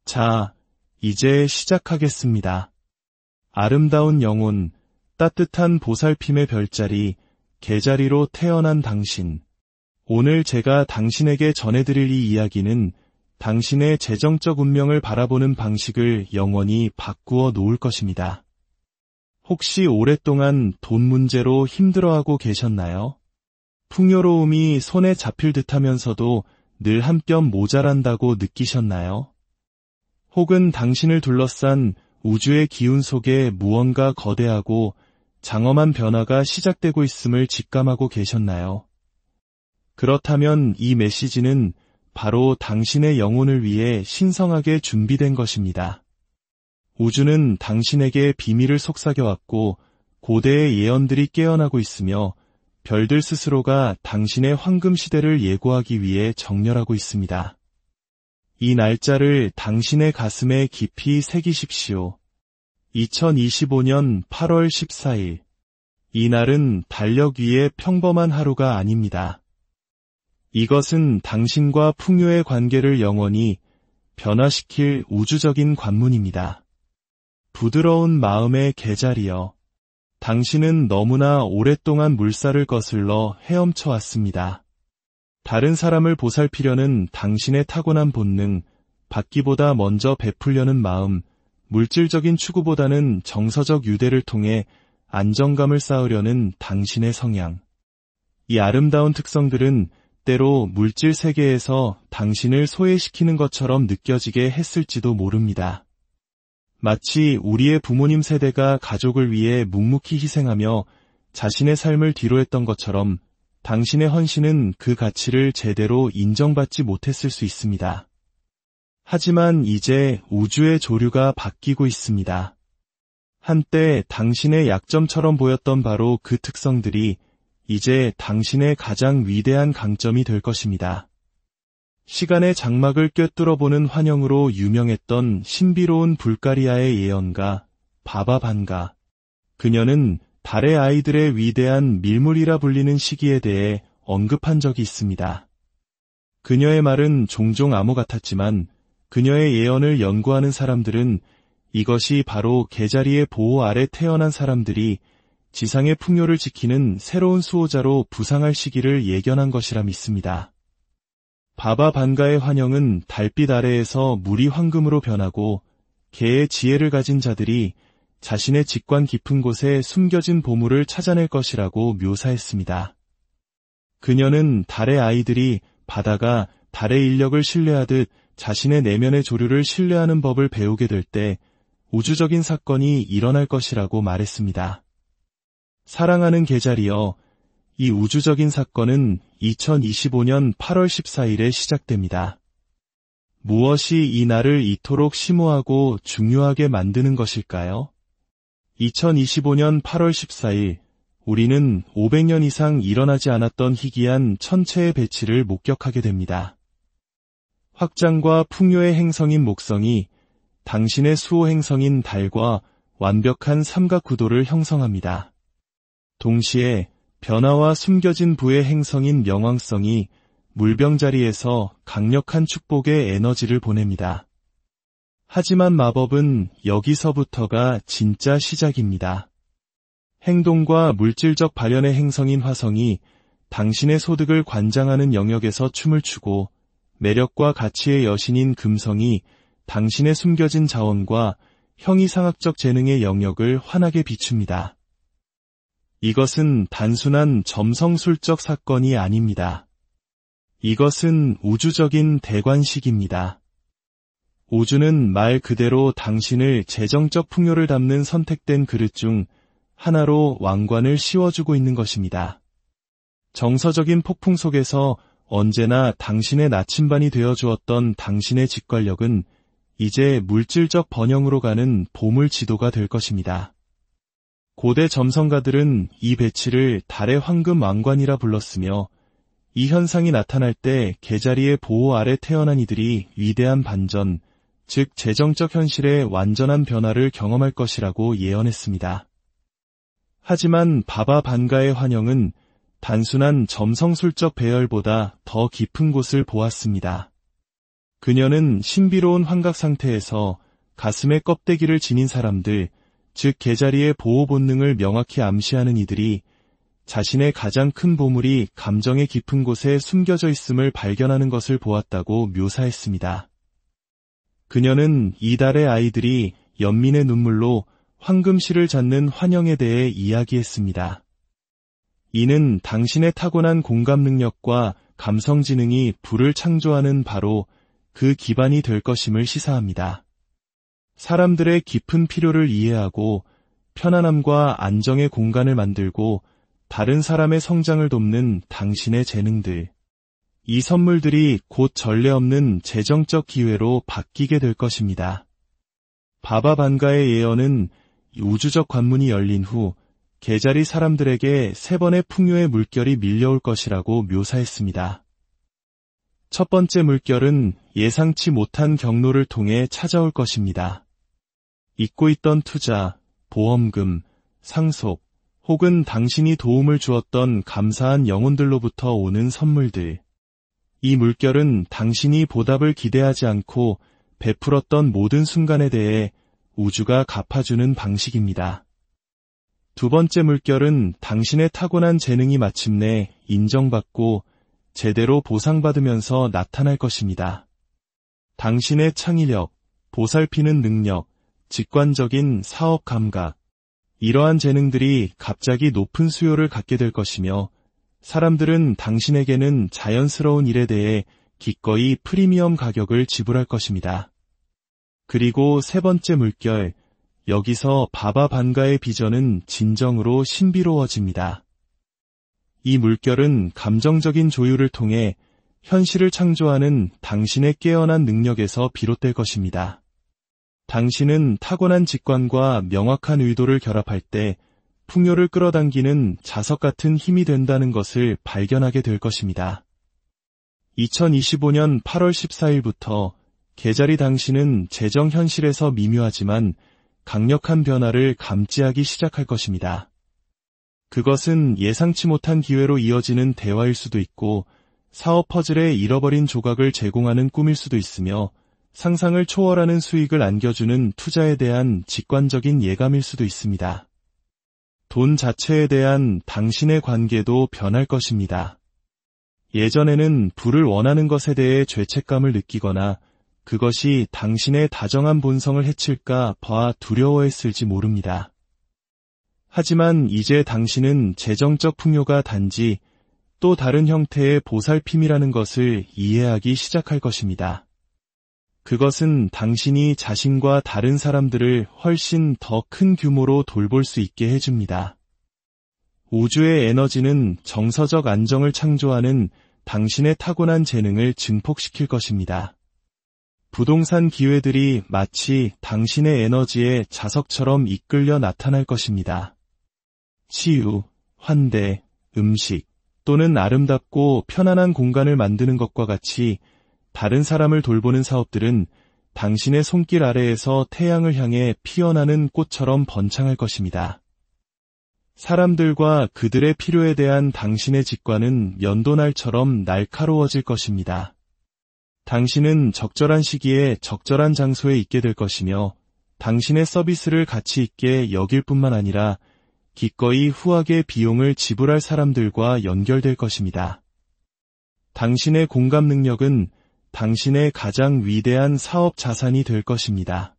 자, 이제 시작하겠습니다. 아름다운 영혼, 따뜻한 보살핌의 별자리, 계자리로 태어난 당신. 오늘 제가 당신에게 전해드릴 이 이야기는 당신의 재정적 운명을 바라보는 방식을 영원히 바꾸어 놓을 것입니다. 혹시 오랫동안 돈 문제로 힘들어하고 계셨나요? 풍요로움이 손에 잡힐 듯하면서도 늘 한 뼘 모자란다고 느끼셨나요? 혹은 당신을 둘러싼 우주의 기운 속에 무언가 거대하고 장엄한 변화가 시작되고 있음을 직감하고 계셨나요? 그렇다면 이 메시지는 바로 당신의 영혼을 위해 신성하게 준비된 것입니다. 우주는 당신에게 비밀을 속삭여왔고 고대의 예언들이 깨어나고 있으며 별들 스스로가 당신의 황금 시대를 예고하기 위해 정렬하고 있습니다. 이 날짜를 당신의 가슴에 깊이 새기십시오. 2025년 8월 14일. 이 날은 달력 위의 평범한 하루가 아닙니다. 이것은 당신과 풍요의 관계를 영원히 변화시킬 우주적인 관문입니다. 부드러운 마음의 계자리여. 당신은 너무나 오랫동안 물살을 거슬러 헤엄쳐 왔습니다. 다른 사람을 보살피려는 당신의 타고난 본능, 받기보다 먼저 베풀려는 마음, 물질적인 추구보다는 정서적 유대를 통해 안정감을 쌓으려는 당신의 성향. 이 아름다운 특성들은 때로 물질 세계에서 당신을 소외시키는 것처럼 느껴지게 했을지도 모릅니다. 마치 우리의 부모님 세대가 가족을 위해 묵묵히 희생하며 자신의 삶을 뒤로했던 것처럼 당신의 헌신은 그 가치를 제대로 인정받지 못했을 수 있습니다. 하지만 이제 우주의 조류가 바뀌고 있습니다. 한때 당신의 약점처럼 보였던 바로 그 특성들이 이제 당신의 가장 위대한 강점이 될 것입니다. 시간의 장막을 꿰뚫어보는 환영으로 유명했던 신비로운 불가리아의 예언가 바바 반가. 그녀는 달의 아이들의 위대한 밀물이라 불리는 시기에 대해 언급한 적이 있습니다. 그녀의 말은 종종 암호 같았지만 그녀의 예언을 연구하는 사람들은 이것이 바로 개자리의 보호 아래 태어난 사람들이 지상의 풍요를 지키는 새로운 수호자로 부상할 시기를 예견한 것이라 믿습니다. 바바 반가의 환영은 달빛 아래에서 물이 황금으로 변하고 개의 지혜를 가진 자들이 자신의 직관 깊은 곳에 숨겨진 보물을 찾아낼 것이라고 묘사했습니다. 그녀는 달의 아이들이 바다가 달의 인력을 신뢰하듯 자신의 내면의 조류를 신뢰하는 법을 배우게 될 때 우주적인 사건이 일어날 것이라고 말했습니다. 사랑하는 개자리여, 이 우주적인 사건은 2025년 8월 14일에 시작됩니다. 무엇이 이 날을 이토록 심오하고 중요하게 만드는 것일까요? 2025년 8월 14일, 우리는 500년 이상 일어나지 않았던 희귀한 천체의 배치를 목격하게 됩니다. 확장과 풍요의 행성인 목성이 당신의 수호 행성인 달과 완벽한 삼각구도를 형성합니다. 동시에 변화와 숨겨진 부의 행성인 명왕성이 물병자리에서 강력한 축복의 에너지를 보냅니다. 하지만 마법은 여기서부터가 진짜 시작입니다. 행동과 물질적 발현의 행성인 화성이 당신의 소득을 관장하는 영역에서 춤을 추고 매력과 가치의 여신인 금성이 당신의 숨겨진 자원과 형이상학적 재능의 영역을 환하게 비춥니다. 이것은 단순한 점성술적 사건이 아닙니다. 이것은 우주적인 대관식입니다. 우주는 말 그대로 당신을 재정적 풍요를 담는 선택된 그릇 중 하나로 왕관을 씌워주고 있는 것입니다. 정서적인 폭풍 속에서 언제나 당신의 나침반이 되어주었던 당신의 직관력은 이제 물질적 번영으로 가는 보물 지도가 될 것입니다. 고대 점성가들은 이 배치를 달의 황금 왕관이라 불렀으며 이 현상이 나타날 때 개자리의 보호 아래 태어난 이들이 위대한 반전, 즉 재정적 현실의 완전한 변화를 경험할 것이라고 예언했습니다. 하지만 바바 반가의 환영은 단순한 점성술적 배열보다 더 깊은 곳을 보았습니다. 그녀는 신비로운 환각 상태에서 가슴에 껍데기를 지닌 사람들, 즉 개자리의 보호 본능을 명확히 암시하는 이들이 자신의 가장 큰 보물이 감정의 깊은 곳에 숨겨져 있음을 발견하는 것을 보았다고 묘사했습니다. 그녀는 이 달의 아이들이 연민의 눈물로 황금실을 잡는 환영에 대해 이야기했습니다. 이는 당신의 타고난 공감 능력과 감성 지능이 불을 창조하는 바로 그 기반이 될 것임을 시사합니다. 사람들의 깊은 필요를 이해하고 편안함과 안정의 공간을 만들고 다른 사람의 성장을 돕는 당신의 재능들. 이 선물들이 곧 전례 없는 재정적 기회로 바뀌게 될 것입니다. 바바 반가의 예언은 우주적 관문이 열린 후 개자리 사람들에게 3번의 풍요의 물결이 밀려올 것이라고 묘사했습니다. 첫 번째 물결은 예상치 못한 경로를 통해 찾아올 것입니다. 잊고 있던 투자, 보험금, 상속, 혹은 당신이 도움을 주었던 감사한 영혼들로부터 오는 선물들. 이 물결은 당신이 보답을 기대하지 않고 베풀었던 모든 순간에 대해 우주가 갚아주는 방식입니다. 두 번째 물결은 당신의 타고난 재능이 마침내 인정받고 제대로 보상받으면서 나타날 것입니다. 당신의 창의력, 보살피는 능력, 직관적인 사업 감각, 이러한 재능들이 갑자기 높은 수요를 갖게 될 것이며 사람들은 당신에게는 자연스러운 일에 대해 기꺼이 프리미엄 가격을 지불할 것입니다. 그리고 세 번째 물결, 여기서 바바 반가의 비전은 진정으로 신비로워집니다. 이 물결은 감정적인 조율을 통해 현실을 창조하는 당신의 깨어난 능력에서 비롯될 것입니다. 당신은 타고난 직관과 명확한 의도를 결합할 때 풍요를 끌어당기는 자석 같은 힘이 된다는 것을 발견하게 될 것입니다. 2025년 8월 14일부터 개자리 당신은 재정 현실에서 미묘하지만 강력한 변화를 감지하기 시작할 것입니다. 그것은 예상치 못한 기회로 이어지는 대화일 수도 있고 사업 퍼즐의 잃어버린 조각을 제공하는 꿈일 수도 있으며 상상을 초월하는 수익을 안겨주는 투자에 대한 직관적인 예감일 수도 있습니다. 돈 자체에 대한 당신의 관계도 변할 것입니다. 예전에는 부를 원하는 것에 대해 죄책감을 느끼거나 그것이 당신의 다정한 본성을 해칠까 봐 두려워했을지 모릅니다. 하지만 이제 당신은 재정적 풍요가 단지 또 다른 형태의 보살핌이라는 것을 이해하기 시작할 것입니다. 그것은 당신이 자신과 다른 사람들을 훨씬 더 큰 규모로 돌볼 수 있게 해줍니다. 우주의 에너지는 정서적 안정을 창조하는 당신의 타고난 재능을 증폭시킬 것입니다. 부동산 기회들이 마치 당신의 에너지의 자석처럼 이끌려 나타날 것입니다. 치유, 환대, 음식 또는 아름답고 편안한 공간을 만드는 것과 같이 다른 사람을 돌보는 사업들은 당신의 손길 아래에서 태양을 향해 피어나는 꽃처럼 번창할 것입니다. 사람들과 그들의 필요에 대한 당신의 직관은 연도날처럼 날카로워질 것입니다. 당신은 적절한 시기에 적절한 장소에 있게 될 것이며 당신의 서비스를 가치 있게 여길 뿐만 아니라 기꺼이 후하게 비용을 지불할 사람들과 연결될 것입니다. 당신의 공감 능력은 당신의 가장 위대한 사업 자산이 될 것입니다.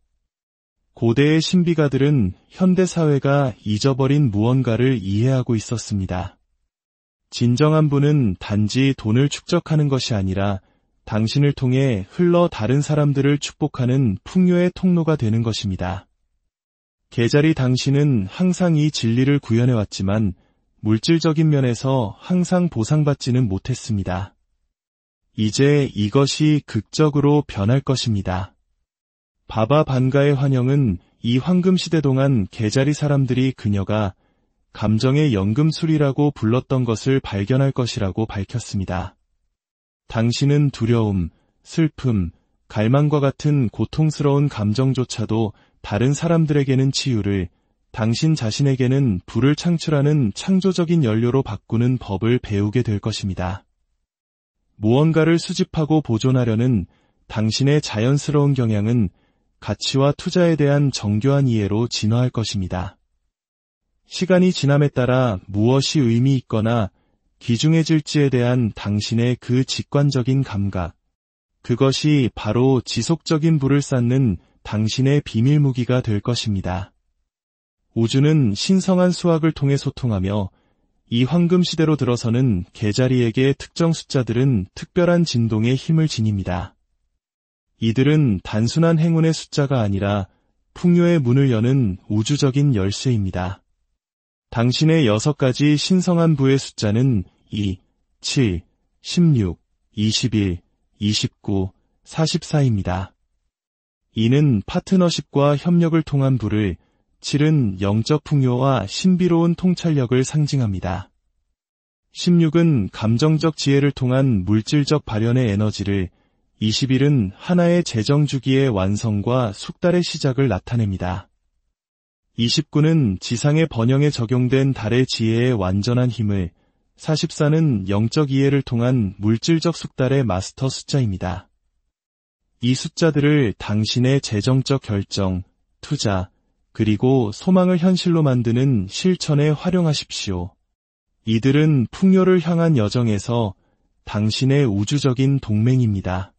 고대의 신비가들은 현대 사회가 잊어버린 무언가를 이해하고 있었습니다. 진정한 부는 단지 돈을 축적하는 것이 아니라 당신을 통해 흘러 다른 사람들을 축복하는 풍요의 통로가 되는 것입니다. 개자리 당신은 항상 이 진리를 구현해왔지만 물질적인 면에서 항상 보상받지는 못했습니다. 이제 이것이 극적으로 변할 것입니다. 바바 반가의 환영은 이 황금시대 동안 개자리 사람들이 그녀가 감정의 연금술이라고 불렀던 것을 발견할 것이라고 밝혔습니다. 당신은 두려움, 슬픔, 갈망과 같은 고통스러운 감정조차도 다른 사람들에게는 치유를, 당신 자신에게는 부를 창출하는 창조적인 연료로 바꾸는 법을 배우게 될 것입니다. 무언가를 수집하고 보존하려는 당신의 자연스러운 경향은 가치와 투자에 대한 정교한 이해로 진화할 것입니다. 시간이 지남에 따라 무엇이 의미 있거나 귀중해질지에 대한 당신의 그 직관적인 감각, 그것이 바로 지속적인 부를 쌓는 당신의 비밀 무기가 될 것입니다. 우주는 신성한 수학을 통해 소통하며 이 황금 시대로 들어서는 개자리에게 특정 숫자들은 특별한 진동의 힘을 지닙니다. 이들은 단순한 행운의 숫자가 아니라 풍요의 문을 여는 우주적인 열쇠입니다. 당신의 6가지 신성한 부의 숫자는 2, 7, 16, 21, 29, 44입니다. 2는 파트너십과 협력을 통한 부를, 7은 영적 풍요와 신비로운 통찰력을 상징합니다. 16은 감정적 지혜를 통한 물질적 발현의 에너지를, 21은 하나의 재정 주기의 완성과 숙달의 시작을 나타냅니다. 29는 지상의 번영에 적용된 달의 지혜의 완전한 힘을, 44는 영적 이해를 통한 물질적 숙달의 마스터 숫자입니다. 이 숫자들을 당신의 재정적 결정, 투자, 그리고 소망을 현실로 만드는 실천에 활용하십시오. 이들은 풍요를 향한 여정에서 당신의 우주적인 동맹입니다.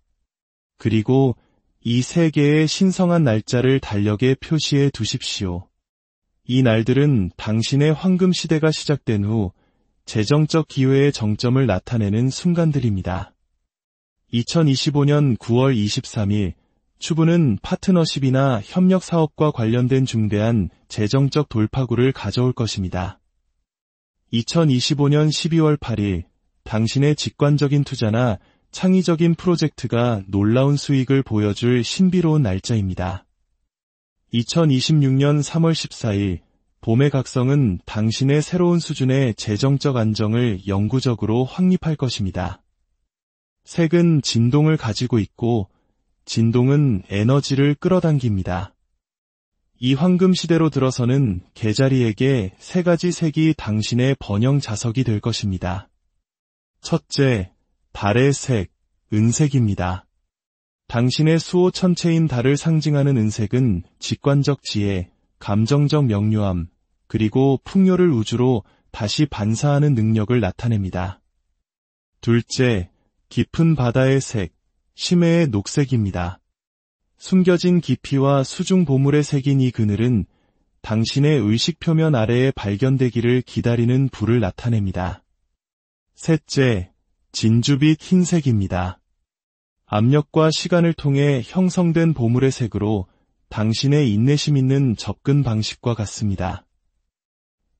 그리고 이 세 개의 신성한 날짜를 달력에 표시해 두십시오. 이 날들은 당신의 황금 시대가 시작된 후 재정적 기회의 정점을 나타내는 순간들입니다. 2025년 9월 23일, 추부는 파트너십이나 협력 사업과 관련된 중대한 재정적 돌파구를 가져올 것입니다. 2025년 12월 8일, 당신의 직관적인 투자나 창의적인 프로젝트가 놀라운 수익을 보여줄 신비로운 날짜입니다. 2026년 3월 14일, 봄의 각성은 당신의 새로운 수준의 재정적 안정을 영구적으로 확립할 것입니다. 색은 진동을 가지고 있고, 진동은 에너지를 끌어당깁니다. 이 황금 시대로 들어서는 개자리에게 세 가지 색이 당신의 번영 자석이 될 것입니다. 첫째, 달의 색, 은색입니다. 당신의 수호천체인 달을 상징하는 은색은 직관적 지혜, 감정적 명료함, 그리고 풍요를 우주로 다시 반사하는 능력을 나타냅니다. 둘째, 깊은 바다의 색, 심해의 녹색입니다. 숨겨진 깊이와 수중 보물의 색인 이 그늘은 당신의 의식 표면 아래에 발견되기를 기다리는 불을 나타냅니다. 셋째, 진주빛 흰색입니다. 압력과 시간을 통해 형성된 보물의 색으로 당신의 인내심 있는 접근 방식과 같습니다.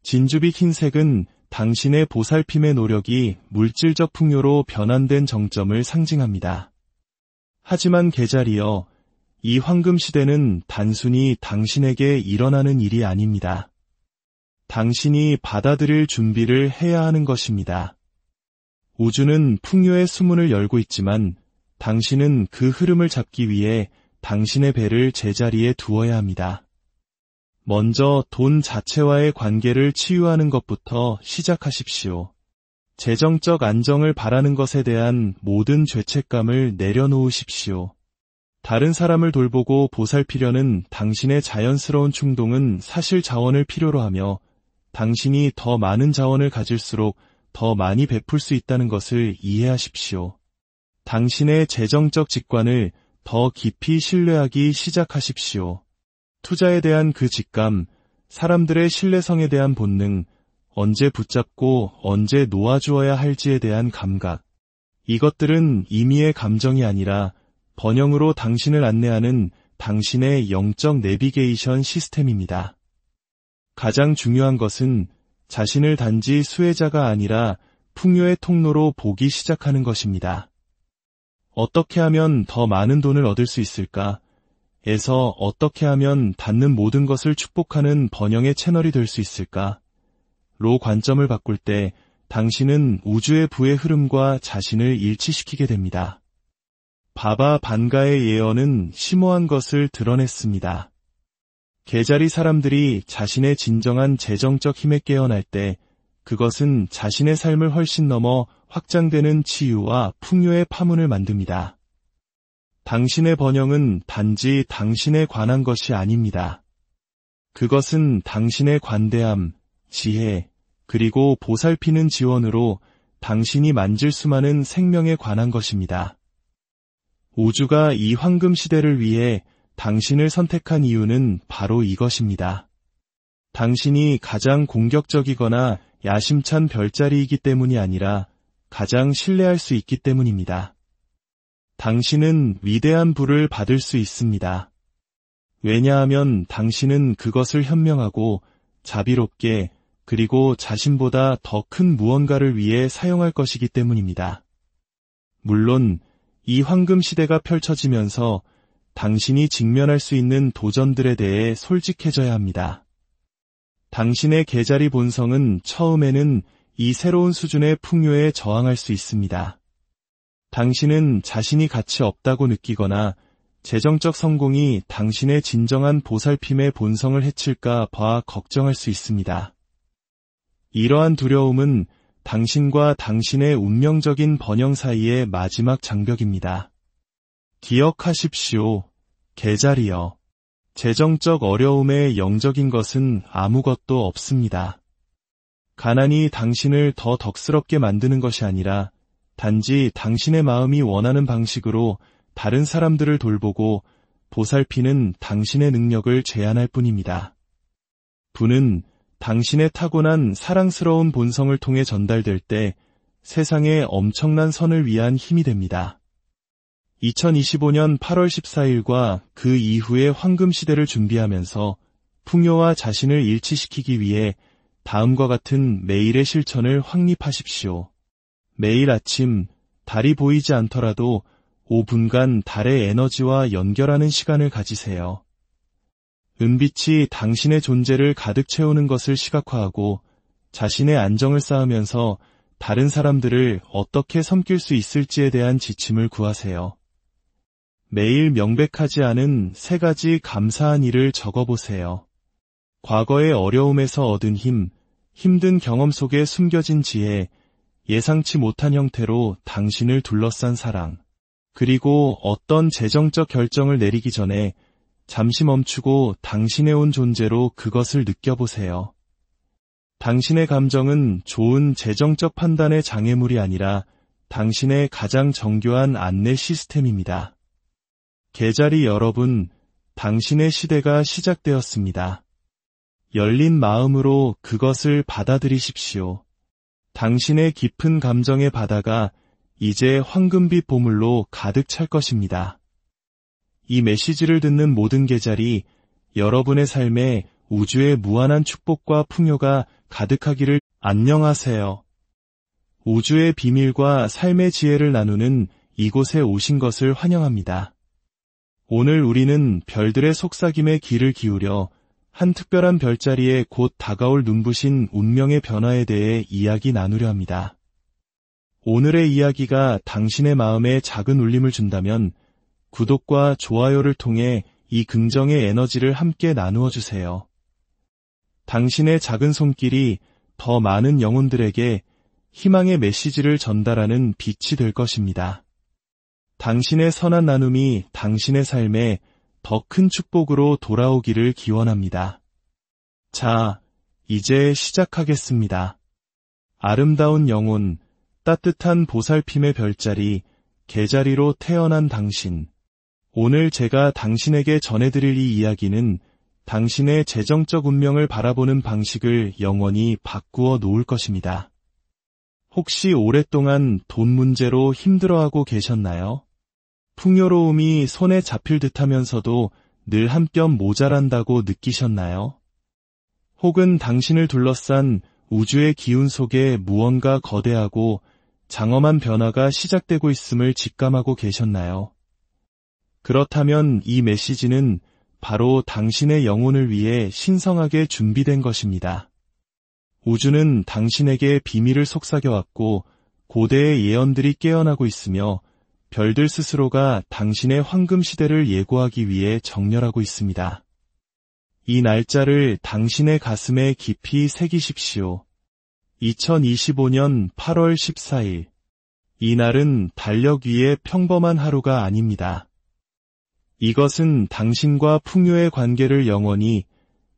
진주빛 흰색은 당신의 보살핌의 노력이 물질적 풍요로 변환된 정점을 상징합니다. 하지만 개자리여, 이 황금 시대는 단순히 당신에게 일어나는 일이 아닙니다. 당신이 받아들일 준비를 해야 하는 것입니다. 우주는 풍요의 수문을 열고 있지만 당신은 그 흐름을 잡기 위해 당신의 배를 제자리에 두어야 합니다. 먼저 돈 자체와의 관계를 치유하는 것부터 시작하십시오. 재정적 안정을 바라는 것에 대한 모든 죄책감을 내려놓으십시오. 다른 사람을 돌보고 보살피려는 당신의 자연스러운 충동은 사실 자원을 필요로 하며 당신이 더 많은 자원을 가질수록 더 많이 베풀 수 있다는 것을 이해하십시오. 당신의 재정적 직관을 더 깊이 신뢰하기 시작하십시오. 투자에 대한 그 직감, 사람들의 신뢰성에 대한 본능, 언제 붙잡고 언제 놓아주어야 할지에 대한 감각. 이것들은 임의의 감정이 아니라 번영으로 당신을 안내하는 당신의 영적 내비게이션 시스템입니다. 가장 중요한 것은 자신을 단지 수혜자가 아니라 풍요의 통로로 보기 시작하는 것입니다. 어떻게 하면 더 많은 돈을 얻을 수 있을까? 에서 어떻게 하면 닿는 모든 것을 축복하는 번영의 채널이 될 수 있을까? 로 관점을 바꿀 때 당신은 우주의 부의 흐름과 자신을 일치시키게 됩니다. 바바 반가의 예언은 심오한 것을 드러냈습니다. 개자리 사람들이 자신의 진정한 재정적 힘에 깨어날 때 그것은 자신의 삶을 훨씬 넘어 확장되는 치유와 풍요의 파문을 만듭니다. 당신의 번영은 단지 당신에 관한 것이 아닙니다. 그것은 당신의 관대함, 지혜, 그리고 보살피는 지원으로 당신이 만질 수많은 생명에 관한 것입니다. 우주가 이 황금 시대를 위해 당신을 선택한 이유는 바로 이것입니다. 당신이 가장 공격적이거나 야심찬 별자리이기 때문이 아니라 가장 신뢰할 수 있기 때문입니다. 당신은 위대한 부를 받을 수 있습니다. 왜냐하면 당신은 그것을 현명하고 자비롭게 그리고 자신보다 더 큰 무언가를 위해 사용할 것이기 때문입니다. 물론 이 황금 시대가 펼쳐지면서 당신이 직면할 수 있는 도전들에 대해 솔직해져야 합니다. 당신의 개자리 본성은 처음에는 이 새로운 수준의 풍요에 저항할 수 있습니다. 당신은 자신이 가치 없다고 느끼거나 재정적 성공이 당신의 진정한 보살핌의 본성을 해칠까 봐 걱정할 수 있습니다. 이러한 두려움은 당신과 당신의 운명적인 번영 사이의 마지막 장벽입니다. 기억하십시오. 개자리여. 재정적 어려움에 영적인 것은 아무것도 없습니다. 가난이 당신을 더 덕스럽게 만드는 것이 아니라 단지 당신의 마음이 원하는 방식으로 다른 사람들을 돌보고 보살피는 당신의 능력을 제한할 뿐입니다. 부는 당신의 타고난 사랑스러운 본성을 통해 전달될 때 세상에 엄청난 선을 위한 힘이 됩니다. 2025년 8월 14일과 그 이후의 황금시대를 준비하면서 풍요와 자신을 일치시키기 위해 다음과 같은 매일의 실천을 확립하십시오. 매일 아침 달이 보이지 않더라도 5분간 달의 에너지와 연결하는 시간을 가지세요. 은빛이 당신의 존재를 가득 채우는 것을 시각화하고 자신의 안정을 쌓으면서 다른 사람들을 어떻게 섬길 수 있을지에 대한 지침을 구하세요. 매일 명백하지 않은 3가지 감사한 일을 적어보세요. 과거의 어려움에서 얻은 힘, 힘든 경험 속에 숨겨진 지혜, 예상치 못한 형태로 당신을 둘러싼 사랑, 그리고 어떤 재정적 결정을 내리기 전에 잠시 멈추고 당신의 온 존재로 그것을 느껴보세요. 당신의 감정은 좋은 재정적 판단의 장애물이 아니라 당신의 가장 정교한 안내 시스템입니다. 개자리 여러분, 당신의 시대가 시작되었습니다. 열린 마음으로 그것을 받아들이십시오. 당신의 깊은 감정의 바다가 이제 황금빛 보물로 가득 찰 것입니다. 이 메시지를 듣는 모든 개자리, 여러분의 삶에 우주의 무한한 축복과 풍요가 가득하기를. 안녕하세요. 우주의 비밀과 삶의 지혜를 나누는 이곳에 오신 것을 환영합니다. 오늘 우리는 별들의 속삭임에 귀를 기울여 한 특별한 별자리에 곧 다가올 눈부신 운명의 변화에 대해 이야기 나누려 합니다. 오늘의 이야기가 당신의 마음에 작은 울림을 준다면 구독과 좋아요를 통해 이 긍정의 에너지를 함께 나누어 주세요. 당신의 작은 손길이 더 많은 영혼들에게 희망의 메시지를 전달하는 빛이 될 것입니다. 당신의 선한 나눔이 당신의 삶에 더 큰 축복으로 돌아오기를 기원합니다. 자, 이제 시작하겠습니다. 아름다운 영혼, 따뜻한 보살핌의 별자리, 개자리로 태어난 당신. 오늘 제가 당신에게 전해드릴 이 이야기는 당신의 재정적 운명을 바라보는 방식을 영원히 바꾸어 놓을 것입니다. 혹시 오랫동안 돈 문제로 힘들어하고 계셨나요? 풍요로움이 손에 잡힐 듯하면서도 늘 한 뼘 모자란다고 느끼셨나요? 혹은 당신을 둘러싼 우주의 기운 속에 무언가 거대하고 장엄한 변화가 시작되고 있음을 직감하고 계셨나요? 그렇다면 이 메시지는 바로 당신의 영혼을 위해 신성하게 준비된 것입니다. 우주는 당신에게 비밀을 속삭여왔고 고대의 예언들이 깨어나고 있으며 별들 스스로가 당신의 황금 시대를 예고하기 위해 정렬하고 있습니다. 이 날짜를 당신의 가슴에 깊이 새기십시오. 2025년 8월 14일. 이 날은 달력 위의 평범한 하루가 아닙니다. 이것은 당신과 풍요의 관계를 영원히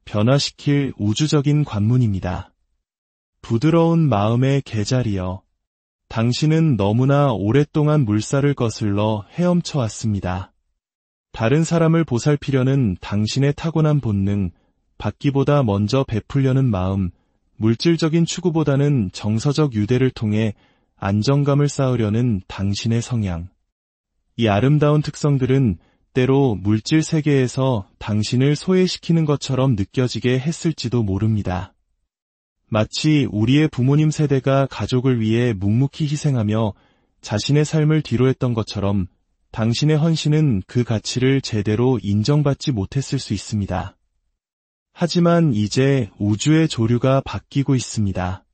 변화시킬 우주적인 관문입니다. 부드러운 마음의 개자리여. 당신은 너무나 오랫동안 물살을 거슬러 헤엄쳐 왔습니다. 다른 사람을 보살피려는 당신의 타고난 본능, 받기보다 먼저 베풀려는 마음, 물질적인 추구보다는 정서적 유대를 통해 안정감을 쌓으려는 당신의 성향. 이 아름다운 특성들은 때로 물질 세계에서 당신을 소외시키는 것처럼 느껴지게 했을지도 모릅니다. 마치 우리의 부모님 세대가 가족을 위해 묵묵히 희생하며 자신의 삶을 뒤로했던 것처럼 당신의 헌신은 그 가치를 제대로 인정받지 못했을 수 있습니다. 하지만 이제 우주의 조류가 바뀌고 있습니다.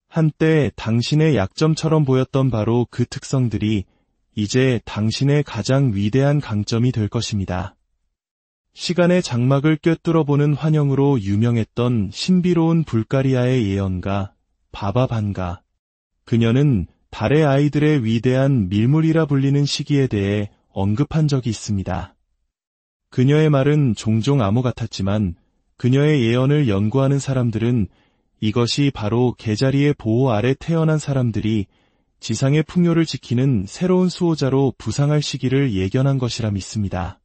한때 당신의 약점처럼 보였던 바로 그 특성들이 이제 당신의 가장 위대한 강점이 될 것입니다. 시간의 장막을 꿰뚫어보는 환영으로 유명했던 신비로운 불가리아의 예언가 바바 반가. 그녀는 달의 아이들의 위대한 밀물이라 불리는 시기에 대해 언급한 적이 있습니다. 그녀의 말은 종종 암호 같았지만 그녀의 예언을 연구하는 사람들은 이것이 바로 개자리의 보호 아래 태어난 사람들이 지상의 풍요를 지키는 새로운 수호자로 부상할 시기를 예견한 것이라 믿습니다.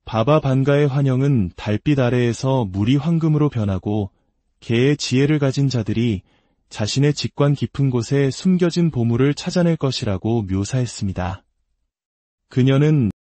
바바 반가의 환영은 달빛 아래에서 물이 황금으로 변하고 개의 지혜를 가진 자들이 자신의 직관 깊은 곳에 숨겨진 보물을 찾아낼 것이라고 묘사했습니다. 그녀는